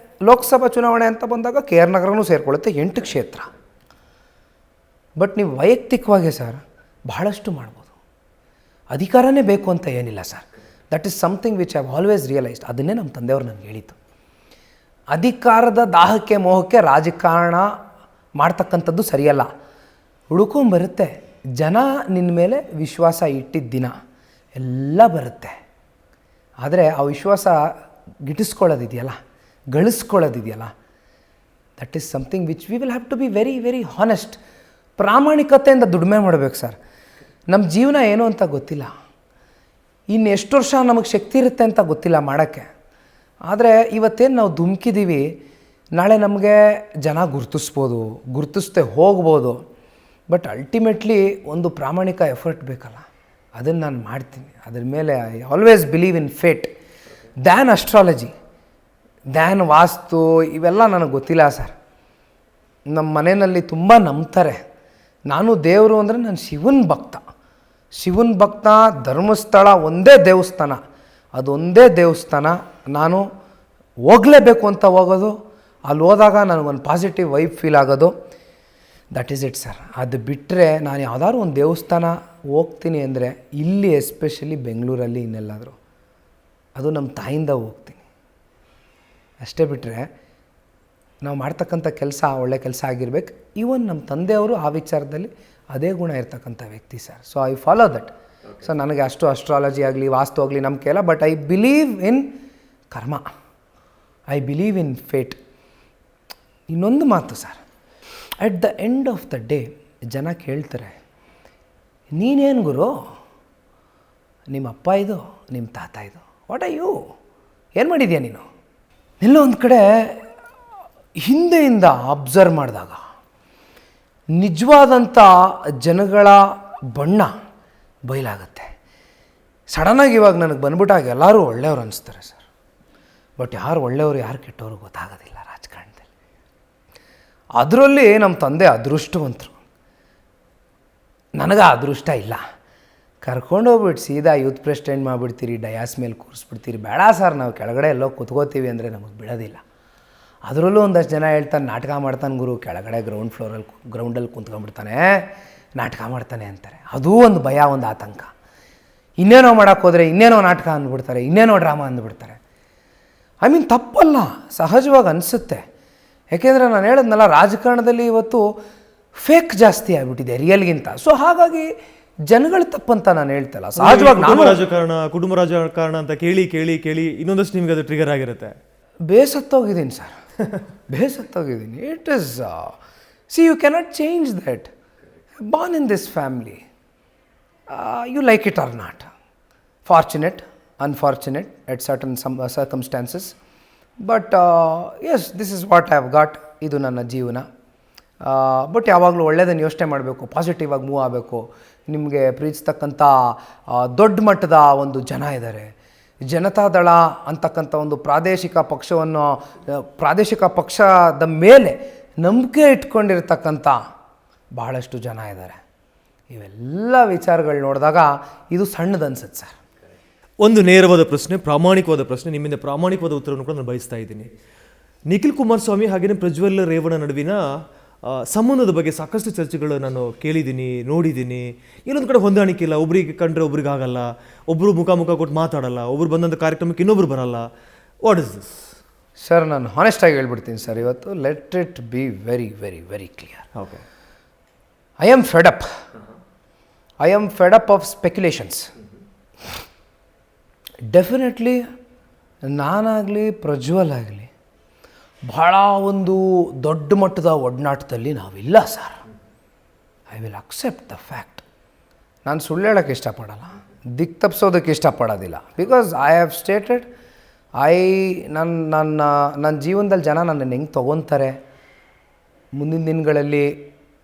ಲೋಕಸಭಾ ಚುನಾವಣೆ ಅಂತ ಬಂದಾಗ KR ನಗರನೂ ಸೇರಿಕೊಳ್ಳುತ್ತೆ, 8 ಕ್ಷೇತ್ರ. ಬಟ್ ನೀವು ವೈಯಕ್ತಿಕವಾಗಿ ಸರ್ ಬಹಳಷ್ಟು ಮಾಡ್ಬೋದು. ಅಧಿಕಾರನೇ ಬೇಕು ಅಂತ ಏನಿಲ್ಲ sir. That is something which I have always realised. ಅದನ್ನೇ ನಮ್ಮ ತಂದೆಯವರು ನನಗೆ ಹೇಳಿದ್ದು. ಅಧಿಕಾರದ ದಾಹಕ್ಕೆ ಮೋಹಕ್ಕೆ ರಾಜಕಾರಣ ಮಾಡ್ತಕ್ಕಂಥದ್ದು ಸರಿಯಲ್ಲ. ಹುಡುಕೊಂಬರುತ್ತೆ. ಜನ ನಿನ್ನ ಮೇಲೆ ವಿಶ್ವಾಸ ಇಟ್ಟಿದ್ದ ದಿನ ಎಲ್ಲ ಬರುತ್ತೆ. ಆದರೆ ಆ ವಿಶ್ವಾಸ ಗಿಟ್ಟಿಸ್ಕೊಳ್ಳೋದಿದೆಯಲ್ಲ, ಗಳಿಸ್ಕೊಳ್ಳೋದಿದೆಯಲ್ಲ, that is something which we will have to be very very honest. ಪ್ರಾಮಾಣಿಕತೆಯಿಂದ ದುಡಿಮೆ ಮಾಡಬೇಕು ಸರ್. ನಮ್ಮ ಜೀವನ ಏನು ಅಂತ ಗೊತ್ತಿಲ್ಲ, ಇನ್ನು ಎಷ್ಟು ವರ್ಷ ನಮಗೆ ಶಕ್ತಿ ಇರುತ್ತೆ ಅಂತ ಗೊತ್ತಿಲ್ಲ ಮಾಡೋಕ್ಕೆ. ಆದರೆ ಇವತ್ತೇನು ನಾವು ಧುಮುಕಿದ್ದೀವಿ, ನಾಳೆ ನಮಗೆ ಜನ ಗುರ್ತಿಸ್ಬೋದು, ಗುರ್ತಿಸ್ದೆ ಹೋಗ್ಬೋದು. ಬಟ್ ಅಲ್ಟಿಮೇಟ್ಲಿ ಒಂದು ಪ್ರಾಮಾಣಿಕ ಎಫರ್ಟ್ ಬೇಕಲ್ಲ, ಅದನ್ನು ನಾನು ಮಾಡ್ತೀನಿ. ಅದ್ರ ಮೇಲೆ I always believe in fate then astrology, then vastu, ಇವೆಲ್ಲ ನನಗೆ ಗೊತ್ತಿಲ್ಲ ಸರ್. ನಮ್ಮ ಮನೆಯಲ್ಲಿ ತುಂಬ ನಂಬ್ತಾರೆ. ನಾನು ದೇವರು ಅಂದರೆ ನಾನು ಶಿವನ ಭಕ್ತ. ಶಿವನ ಭಕ್ತ. ಧರ್ಮಸ್ಥಳ ಒಂದೇ ದೇವಸ್ಥಾನ, ಅದೊಂದೇ ದೇವಸ್ಥಾನ ನಾನು ಹೋಗಲೇಬೇಕು ಅಂತ ಹೋಗೋದು. ಅಲ್ಲಿ ಹೋದಾಗ ನನಗೊಂದು ಪಾಸಿಟಿವ್ ವೈಬ್ ಫೀಲ್ ಆಗೋದು. That is it sir. ಅದು ಬಿಟ್ಟರೆ ನಾನು ಯಾವುದಾದ್ರು ಒಂದು ದೇವಸ್ಥಾನ ಹೋಗ್ತೀನಿ ಅಂದರೆ ಇಲ್ಲಿ ಎಸ್ಪೆಷಲಿ ಬೆಂಗಳೂರಲ್ಲಿ ಇನ್ನೆಲ್ಲಾದರೂ ಅದು ನಮ್ಮ ತಾಯಿಂದ ಹೋಗ್ತೀನಿ ಅಷ್ಟೇ. ಬಿಟ್ಟರೆ ನಾವು ಮಾಡ್ತಕ್ಕಂಥ ಕೆಲಸ ಒಳ್ಳೆ ಕೆಲಸ ಆಗಿರ್ಬೇಕು. ಈವನ್ ನಮ್ಮ ತಂದೆಯವರು ಆ ವಿಚಾರದಲ್ಲಿ ಅದೇ ಗುಣ ಇರ್ತಕ್ಕಂಥ ವ್ಯಕ್ತಿ sir. So I follow that. So ನನಗೆ ಅಷ್ಟು ಅಸ್ಟ್ರಾಲಜಿ ಆಗಲಿ ವಾಸ್ತು ಆಗಲಿ ನಂಬಿಕೆ ಇಲ್ಲ. ಬಟ್ ಐ ಬಿಲೀವ್ ಇನ್ ಕರ್ಮ, ಐ ಬಿಲೀವ್ ಇನ್ ಫೇಟ್. ಇನ್ನೊಂದು ಮಾತು sir, at the end of the day ಜನ ಕೇಳ್ತಾರೆ, ನೀನೇನು ಗುರು, ನಿಮ್ಮ ಅಪ್ಪ ಇದು, ನಿಮ್ಮ ತಾತ ಇದು, ವಾಟ್ ಆರ್ ಯು, ಏನು ಮಾಡಿದ್ಯಾ ನೀನು? ಎಲ್ಲೋ ಒಂದು ಕಡೆ ಹಿಂದೆಯಿಂದ ಅಬ್ಸರ್ವ್ ಮಾಡಿದಾಗ ನಿಜವಾದಂಥ ಜನಗಳ ಬಣ್ಣ ಬಯಲಾಗುತ್ತೆ. ಸಡನ್ನಾಗಿ ಇವಾಗ ನನಗೆ ಬಂದ್ಬಿಟ್ಟಾಗ ಎಲ್ಲರೂ ಒಳ್ಳೆಯವ್ರು ಅನಿಸ್ತಾರೆ ಸರ್. ಬಟ್ ಯಾರು ಒಳ್ಳೆಯವರು ಯಾರು ಕೆಟ್ಟವರು ಗೊತ್ತಾಗೋದಿಲ್ಲ ರಾಜಕಾರಣದಲ್ಲಿ. ಅದರಲ್ಲಿ ನಮ್ಮ ತಂದೆ ಅದೃಷ್ಟವಂತರು, ನನಗೆ ಅದೃಷ್ಟ ಇಲ್ಲ. ಕರ್ಕೊಂಡೋಗ್ಬಿಟ್ಟು ಸೀದಾ ಯೂತ್ ಪ್ರೆಸಿಡೆಂಟ್ ಮಾಡಿಬಿಡ್ತೀರಿ, ಡಯಾಸ್ ಮೇಲೆ ಕೂರಿಸ್ಬಿಡ್ತೀರಿ. ಬೇಡ ಸರ್, ನಾವು ಕೆಳಗಡೆ ಎಲ್ಲೋ ಕೂತ್ಕೋತೀವಿ ಅಂದರೆ ನಮಗೆ ಬಿಡೋದಿಲ್ಲ. ಅದರಲ್ಲೂ ಒಂದಷ್ಟು ಜನ ಹೇಳ್ತಾನೆ, ನಾಟಕ ಮಾಡ್ತಾನೆ ಗುರು, ಕೆಳಗಡೆ ಗ್ರೌಂಡಲ್ಲಿ ಕುಂತ್ಕೊಂಡ್ಬಿಡ್ತಾನೆ, ನಾಟಕ ಮಾಡ್ತಾನೆ ಅಂತಾರೆ. ಅದೂ ಒಂದು ಭಯ, ಒಂದು ಆತಂಕ. ಇನ್ನೇನೋ ಮಾಡೋಕ್ಕೆ ಹೋದರೆ ಇನ್ನೇನೋ ನಾಟಕ ಅಂದ್ಬಿಡ್ತಾರೆ, ಇನ್ನೇನೋ ಡ್ರಾಮಾ ಅಂದ್ಬಿಡ್ತಾರೆ. ಐ ಮೀನ್ ತಪ್ಪಲ್ಲ, ಸಹಜವಾಗಿ ಅನಿಸುತ್ತೆ. ಯಾಕೆಂದರೆ ನಾನು ಹೇಳಿದ್ನಲ್ಲ, ರಾಜಕಾರಣದಲ್ಲಿ ಇವತ್ತು ಫೇಕ್ ಜಾಸ್ತಿ ಆಗಿಬಿಟ್ಟಿದೆ ರಿಯಲ್ಗಿಂತ. ಸೊ ಹಾಗಾಗಿ ಜನಗಳು ತಪ್ಪಂತ ನಾನು ಹೇಳ್ತಲ್ಲ, ಸಹಜವಾಗಿ ನಾನು ಕುಟುಂಬ ರಾಜಕಾರಣ ಅಂತ ಕೇಳಿ ಕೇಳಿ ಕೇಳಿ ಇನ್ನೊಂದಷ್ಟು ನಿಮಗೆ ಅದು ಟ್ರಿಗರ್ ಆಗಿರುತ್ತೆ. ಬೇಸತ್ತೋಗಿದ್ದೀನಿ ಸರ್, ಬೇಸತ್ತೋಗಿದ್ದೀನಿ. It is see you cannot change that. Born in this family, you like it or not, fortunate, unfortunate at certain circumstances. But yes, this is what I have got. ಇದು ನನ್ನ ಜೀವನ. But ಯಾವಾಗಲೂ ಒಳ್ಳೆಯದನ್ನು ಯೋಚನೆ ಮಾಡಬೇಕು, positive ಆಗಿ move ಆಗಬೇಕು. ನಿಮಗೆ ಪ್ರೀತಿಸ್ತಕ್ಕಂಥ ದೊಡ್ಡ ಮಟ್ಟದ ಒಂದು ಜನ ಇದ್ದಾರೆ. ಜನತಾದಳ ಅಂತಕ್ಕಂಥ ಒಂದು ಪ್ರಾದೇಶಿಕ ಪಕ್ಷದ ಮೇಲೆ ನಂಬಿಕೆ ಇಟ್ಕೊಂಡಿರ್ತಕ್ಕಂಥ ಬಹಳಷ್ಟು ಜನ ಇದ್ದಾರೆ. ಇವೆಲ್ಲ ವಿಚಾರಗಳು ನೋಡಿದಾಗ ಇದು ಸಣ್ಣದು ಅನ್ಸುತ್ತೆ ಸರ್. ಒಂದು ನೇರವಾದ ಪ್ರಶ್ನೆ, ಪ್ರಾಮಾಣಿಕವಾದ ಪ್ರಶ್ನೆ, ನಿಮ್ಮಿಂದ ಪ್ರಾಮಾಣಿಕವಾದ ಉತ್ತರವನ್ನು ಕೂಡ ನಾನು ಬಯಸ್ತಾ ಇದ್ದೀನಿ. ನಿಖಿಲ್ ಕುಮಾರಸ್ವಾಮಿ ಹಾಗೆಯೇ ಪ್ರಜ್ವಲ್ ರೇವಣ್ಣ ನಡುವಿನ ಸಂಬಂಧದ ಬಗ್ಗೆ ಸಾಕಷ್ಟು ಚರ್ಚೆಗಳು ನಾನು ಕೇಳಿದ್ದೀನಿ, ನೋಡಿದ್ದೀನಿ. ಇನ್ನೊಂದು ಕಡೆ ಹೊಂದಾಣಿಕೆ ಇಲ್ಲ, ಒಬ್ರಿಗೆ ಕಂಡ್ರೆ ಒಬ್ರಿಗೆ ಆಗಲ್ಲ, ಒಬ್ಬರು ಮುಖ ಕೊಟ್ಟು ಮಾತಾಡಲ್ಲ, ಒಬ್ರು ಬಂದಂಥ ಕಾರ್ಯಕ್ರಮಕ್ಕೆ ಇನ್ನೊಬ್ರು ಬರಲ್ಲ. What is this sir? ನಾನು ಹಾನೆಸ್ಟಾಗಿ ಹೇಳ್ಬಿಡ್ತೀನಿ ಸರ್ ಇವತ್ತು. Let it be very very very clear. Okay, I am fed up. I am fed up of speculations. Definitely ನಾನಾಗಲಿ ಪ್ರಜ್ವಲ್ ಆಗಲಿ ಭಾಳ ಒಂದು ದೊಡ್ಡ ಮಟ್ಟದ ಒಡನಾಟದಲ್ಲಿ ನಾವಿಲ್ಲ sir. I will accept the fact. ನಾನು ಸುಳ್ಳು ಹೇಳೋಕ್ಕೆ ಇಷ್ಟಪಡಲ್ಲ, ದಿಕ್ಕು ತಪ್ಪಿಸೋದಕ್ಕೆ ಇಷ್ಟಪಡೋದಿಲ್ಲ. ಬಿಕಾಸ್ ಐ ಹ್ಯಾವ್ ಸ್ಟೇಟೆಡ್, ನನ್ನ ಜೀವನದಲ್ಲಿ ಜನ ನನ್ನನ್ನು ಹೆಂಗೆ ತೊಗೊತಾರೆ, ಮುಂದಿನ ದಿನಗಳಲ್ಲಿ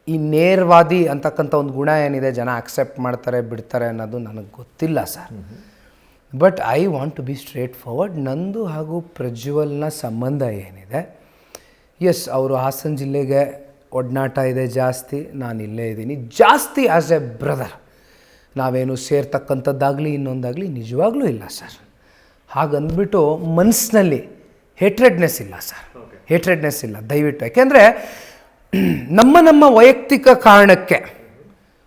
ಈ ನೇರವಾದಿ ಅಂತಕ್ಕಂಥ ಒಂದು ಗುಣ ಏನಿದೆ, ಜನ ಅಕ್ಸೆಪ್ಟ್ ಮಾಡ್ತಾರೆ ಬಿಡ್ತಾರೆ ಅನ್ನೋದು ನನಗೆ ಗೊತ್ತಿಲ್ಲ sir. But I want to be straightforward. ನಂದು ಹಾಗೂ ಪ್ರಜ್ವಲ್ನ ಸಂಬಂಧ ಏನಿದೆ, ಎಸ್, ಅವರು ಹಾಸನ ಜಿಲ್ಲೆಗೆ ಒಡನಾಟ ಇದೆ ಜಾಸ್ತಿ, ನಾನು ಇಲ್ಲೇ ಇದ್ದೀನಿ ಜಾಸ್ತಿ ಆ್ಯಸ್ ಎ ಬ್ರದರ್. ನಾವೇನು ಸೇರ್ತಕ್ಕಂಥದ್ದಾಗಲಿ ಇನ್ನೊಂದಾಗಲಿ ನಿಜವಾಗ್ಲೂ ಇಲ್ಲ ಸರ್. ಹಾಗಂದ್ಬಿಟ್ಟು ಮನಸ್ಸಿನಲ್ಲಿ ಹೇಟ್ರೆಡ್ನೆಸ್ ಇಲ್ಲ ಸರ್, ಹೇಟ್ರೆಡ್ನೆಸ್ ಇಲ್ಲ ದಯವಿಟ್ಟು. ಯಾಕೆಂದರೆ ನಮ್ಮ ವೈಯಕ್ತಿಕ ಕಾರಣಕ್ಕೆ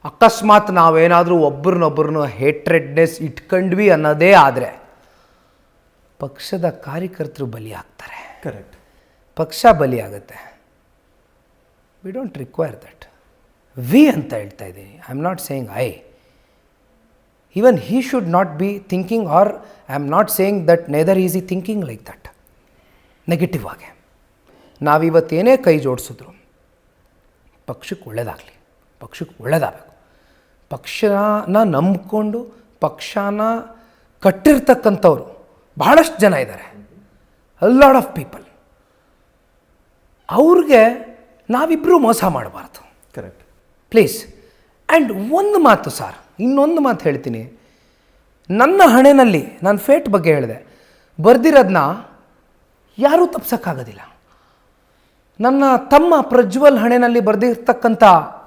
ಅಕಸ್ಮಾತ್ ನಾವೇನಾದರೂ ಒಬ್ಬರನ್ನೊಬ್ಬರನ್ನು ಹೇಟ್ರೆಡ್ನೆಸ್ ಇಟ್ಕೊಂಡ್ವಿ ಅನ್ನೋದೇ ಆದರೆ ಪಕ್ಷದ ಕಾರ್ಯಕರ್ತರು ಬಲಿಯಾಗ್ತಾರೆ. ಕರೆಕ್ಟ್, ಪಕ್ಷ ಬಲಿಯಾಗುತ್ತೆ. We don't require that. We ಅಂತ ಹೇಳ್ತಾ ಇದ್ದೀನಿ, I am not saying I. Even he should not be thinking, or I am not saying that neither is ಈ ಥಿಂಕಿಂಗ್ ಲೈಕ್ ದಟ್ ನೆಗೆಟಿವ್ ಆಗಿ. ನಾವಿವತ್ತೇನೇ ಕೈ ಜೋಡಿಸಿದ್ರು ಪಕ್ಷಕ್ಕೆ ಒಳ್ಳೆಯದಾಗಲಿ, ಪಕ್ಷಕ್ಕೆ ಒಳ್ಳೆಯದಾಗಬೇಕು, ಪಕ್ಷನ ನಂಬಿಕೊಂಡು ಪಕ್ಷನ ಕಟ್ಟಿರ್ತಕ್ಕಂಥವ್ರು ಬಹಳಷ್ಟು ಜನ ಇದ್ದಾರೆ, ಅ ಲಾಟ್ ಆಫ್ ಪೀಪಲ್. ಅವ್ರಿಗೆ ನಾವಿಬ್ಬರೂ ಮೋಸ ಮಾಡಬಾರ್ದು. ಕರೆಕ್ಟ್. ಪ್ಲೀಸ್. ಆ್ಯಂಡ್ ಒಂದು ಮಾತು ಸರ್, ಇನ್ನೊಂದು ಮಾತು ಹೇಳ್ತೀನಿ. ನನ್ನ ಹಣೆಯಲ್ಲಿ ನಾನು ಫೇಟ್ ಬಗ್ಗೆ ಹೇಳಿದೆ, ಬರ್ದಿರೋದನ್ನ ಯಾರೂ ತಪ್ಸೋಕ್ಕಾಗೋದಿಲ್ಲ. ನನ್ನ ತಮ್ಮ ಪ್ರಜ್ವಲ್ ಹಣೆಯಲ್ಲಿ ಬರೆದಿರ್ತಕ್ಕಂಥ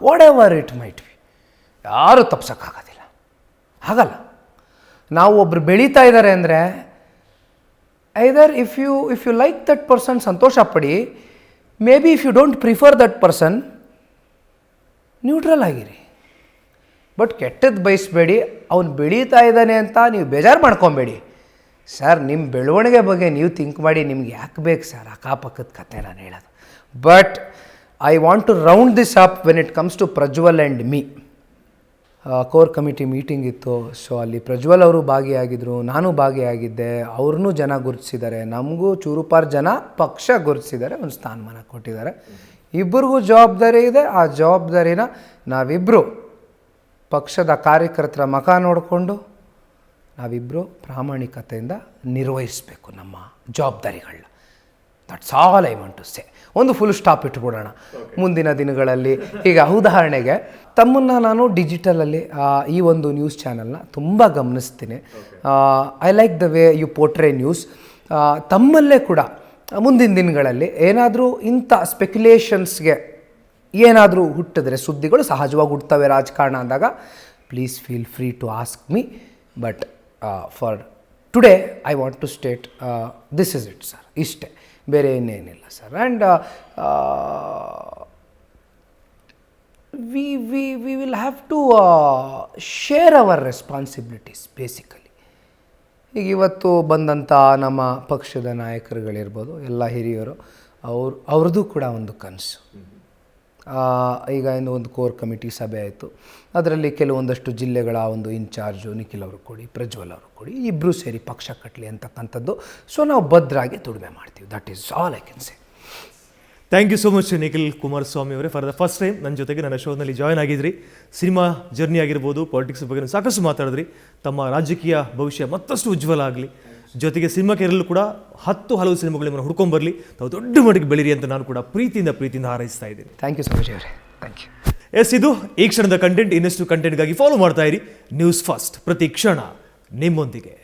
whatever it might be, ಯಾರೂ ತಪ್ಸೋಕ್ಕಾಗೋದಿಲ್ಲ. ಹಾಗಲ್ಲ. ನಾವು ಒಬ್ರು ಬೆಳೀತಾ ಇದ್ದಾರೆ ಅಂದರೆ either if you like that person ಸಂತೋಷ ಪಡಿ, maybe if you don't prefer that person neutral ಆಗಿರಿ. ಬಟ್ ಕೆಟ್ಟದ್ದು ಬಯಸಬೇಡಿ. ಅವನು ಬೆಳೀತಾ ಇದ್ದಾನೆ ಅಂತ ನೀವು ಬೇಜಾರು ಮಾಡ್ಕೊಬೇಡಿ ಸರ್. ನಿಮ್ಮ ಬೆಳವಣಿಗೆ ಬಗ್ಗೆ ನೀವು ಥಿಂಕ್ ಮಾಡಿ. ನಿಮ್ಗೆ ಯಾಕೆ ಬೇಕು ಸರ್ ಅಕ್ಕಪಕ್ಕದ ಕತೆ ನಾನು ಹೇಳೋದು. But I want to round this up when it comes to Prajwal and me. Core committee meeting ಇತ್ತು. ಸೊ ಅಲ್ಲಿ ಪ್ರಜ್ವಲ್ ಅವರು ಭಾಗಿಯಾಗಿದ್ದರು, ನಾನು ಭಾಗಿಯಾಗಿದ್ದೆ. ಅವ್ರನ್ನೂ ಜನ ಗುರುತಿಸಿದ್ದಾರೆ, ನಮಗೂ ಚೂರುಪಾರು ಜನ ಪಕ್ಷ ಗುರುತಿಸಿದ್ದಾರೆ, ಒಂದು ಸ್ಥಾನಮಾನ ಕೊಟ್ಟಿದ್ದಾರೆ. ಇಬ್ಬರಿಗೂ ಜವಾಬ್ದಾರಿ ಇದೆ. ಆ ಜವಾಬ್ದಾರಿನ ನಾವಿಬ್ಬರು ಪಕ್ಷದ ಕಾರ್ಯಕರ್ತರ ಮುಖ ನೋಡಿಕೊಂಡು ನಾವಿಬ್ಬರು ಪ್ರಾಮಾಣಿಕತೆಯಿಂದ ನಿರ್ವಹಿಸಬೇಕು ನಮ್ಮ ಜವಾಬ್ದಾರಿಗಳನ್ನ. That's all I want to say. ಒಂದು ಫುಲ್ ಸ್ಟಾಪ್ ಇಟ್ಬಿಡೋಣ ಮುಂದಿನ ದಿನಗಳಲ್ಲಿ. ಈಗ ಉದಾಹರಣೆಗೆ ತಮ್ಮನ್ನು ನಾನು ಡಿಜಿಟಲಲ್ಲಿ ಈ ಒಂದು ನ್ಯೂಸ್ ಚಾನಲ್ನ ತುಂಬ ಗಮನಿಸ್ತೀನಿ. I like the way you portray news. ತಮ್ಮಲ್ಲೇ ಕೂಡ ಮುಂದಿನ ದಿನಗಳಲ್ಲಿ ಏನಾದರೂ ಇಂಥ ಸ್ಪೆಕ್ಯುಲೇಷನ್ಸ್ಗೆ ಏನಾದರೂ ಹುಟ್ಟಿದ್ರೆ, ಸುದ್ದಿಗಳು ಸಹಜವಾಗಿ ಹುಡ್ತವೆ ರಾಜಕಾರಣ ಅಂದಾಗ, please feel free to ask me. But for today I want to state this is it sir, ಇಷ್ಟೇ, ಬೇರೆ ಇನ್ನೇನಿಲ್ಲ sir. And we will have to share our responsibilities basically. ಈಗ ಇವತ್ತು ಬಂದಂಥ ನಮ್ಮ ಪಕ್ಷದ ನಾಯಕರುಗಳಿರ್ಬೋದು, ಎಲ್ಲ ಹಿರಿಯರು, ಅವ್ರದ್ದು ಕೂಡ ಒಂದು ಕನಸು. ಈಗ ಇನ್ನು ಒಂದು ಕೋರ್ ಕಮಿಟಿ ಸಭೆ ಆಯಿತು. ಅದರಲ್ಲಿ ಕೆಲವೊಂದಷ್ಟು ಜಿಲ್ಲೆಗಳ ಒಂದು ಇನ್ಚಾರ್ಜು ನಿಖಿಲ್ ಅವರು ಕೊಡಿ, ಪ್ರಜ್ವಲ್ ಅವರು ಕೊಡಿ, ಇಬ್ಬರೂ ಸೇರಿ ಪಕ್ಷ ಕಟ್ಟಲಿ ಅಂತಕ್ಕಂಥದ್ದು. ಸೊ ನಾವು ಭದ್ರಾಗಿ ದುಡಿಮೆ ಮಾಡ್ತೀವಿ. That is all I can say. Thank you so much Nikhil Kumaraswamy ಅವರೇ. ಫಾರ್ ದ ಫಸ್ಟ್ ಟೈಮ್ ನನ್ನ ಜೊತೆಗೆ ನನ್ನ ಶೋನಲ್ಲಿ ಜಾಯ್ನ್ ಆಗಿದ್ರಿ. ಸಿನಿಮಾ ಜರ್ನಿ ಆಗಿರ್ಬೋದು, ಪಾಲಿಟಿಕ್ಸ್ ಬಗ್ಗೆ ಸಾಕಷ್ಟು ಮಾತಾಡಿದ್ರಿ. ತಮ್ಮ ರಾಜಕೀಯ ಭವಿಷ್ಯ ಮತ್ತಷ್ಟು ಉಜ್ವಲ ಆಗಲಿ. ಜೊತೆಗೆ ಸಿನಿಮಾ ಕೆರಲು ಕೂಡ ಹಲವು ಸಿನಿಮಾಗಳು ನಿಮ್ಮನ್ನು ಹುಡ್ಕೊಂಡ್ಬರಲಿ, ತಾವು ದೊಡ್ಡ ಮಟ್ಟಿಗೆ ಬೆಳೀರಿ ಅಂತ ನಾನು ಕೂಡ ಪ್ರೀತಿಯಿಂದ ಹಾರೈಸ್ತಾ ಇದ್ದೀನಿ. ಥ್ಯಾಂಕ್ ಯು ಸೊ ಮಚ್ ಅವರೇ. Thank you. ಎಸ್, ಇದು ಈ ಕ್ಷಣದ ಕಂಟೆಂಟ್. ಇನ್ನಷ್ಟು ಕಂಟೆಂಟ್ಗಾಗಿ ಫಾಲೋ ಮಾಡ್ತಾ ಇರಿ ನ್ಯೂಸ್ ಫಸ್ಟ್, ಪ್ರತಿ ಕ್ಷಣ ನಿಮ್ಮೊಂದಿಗೆ.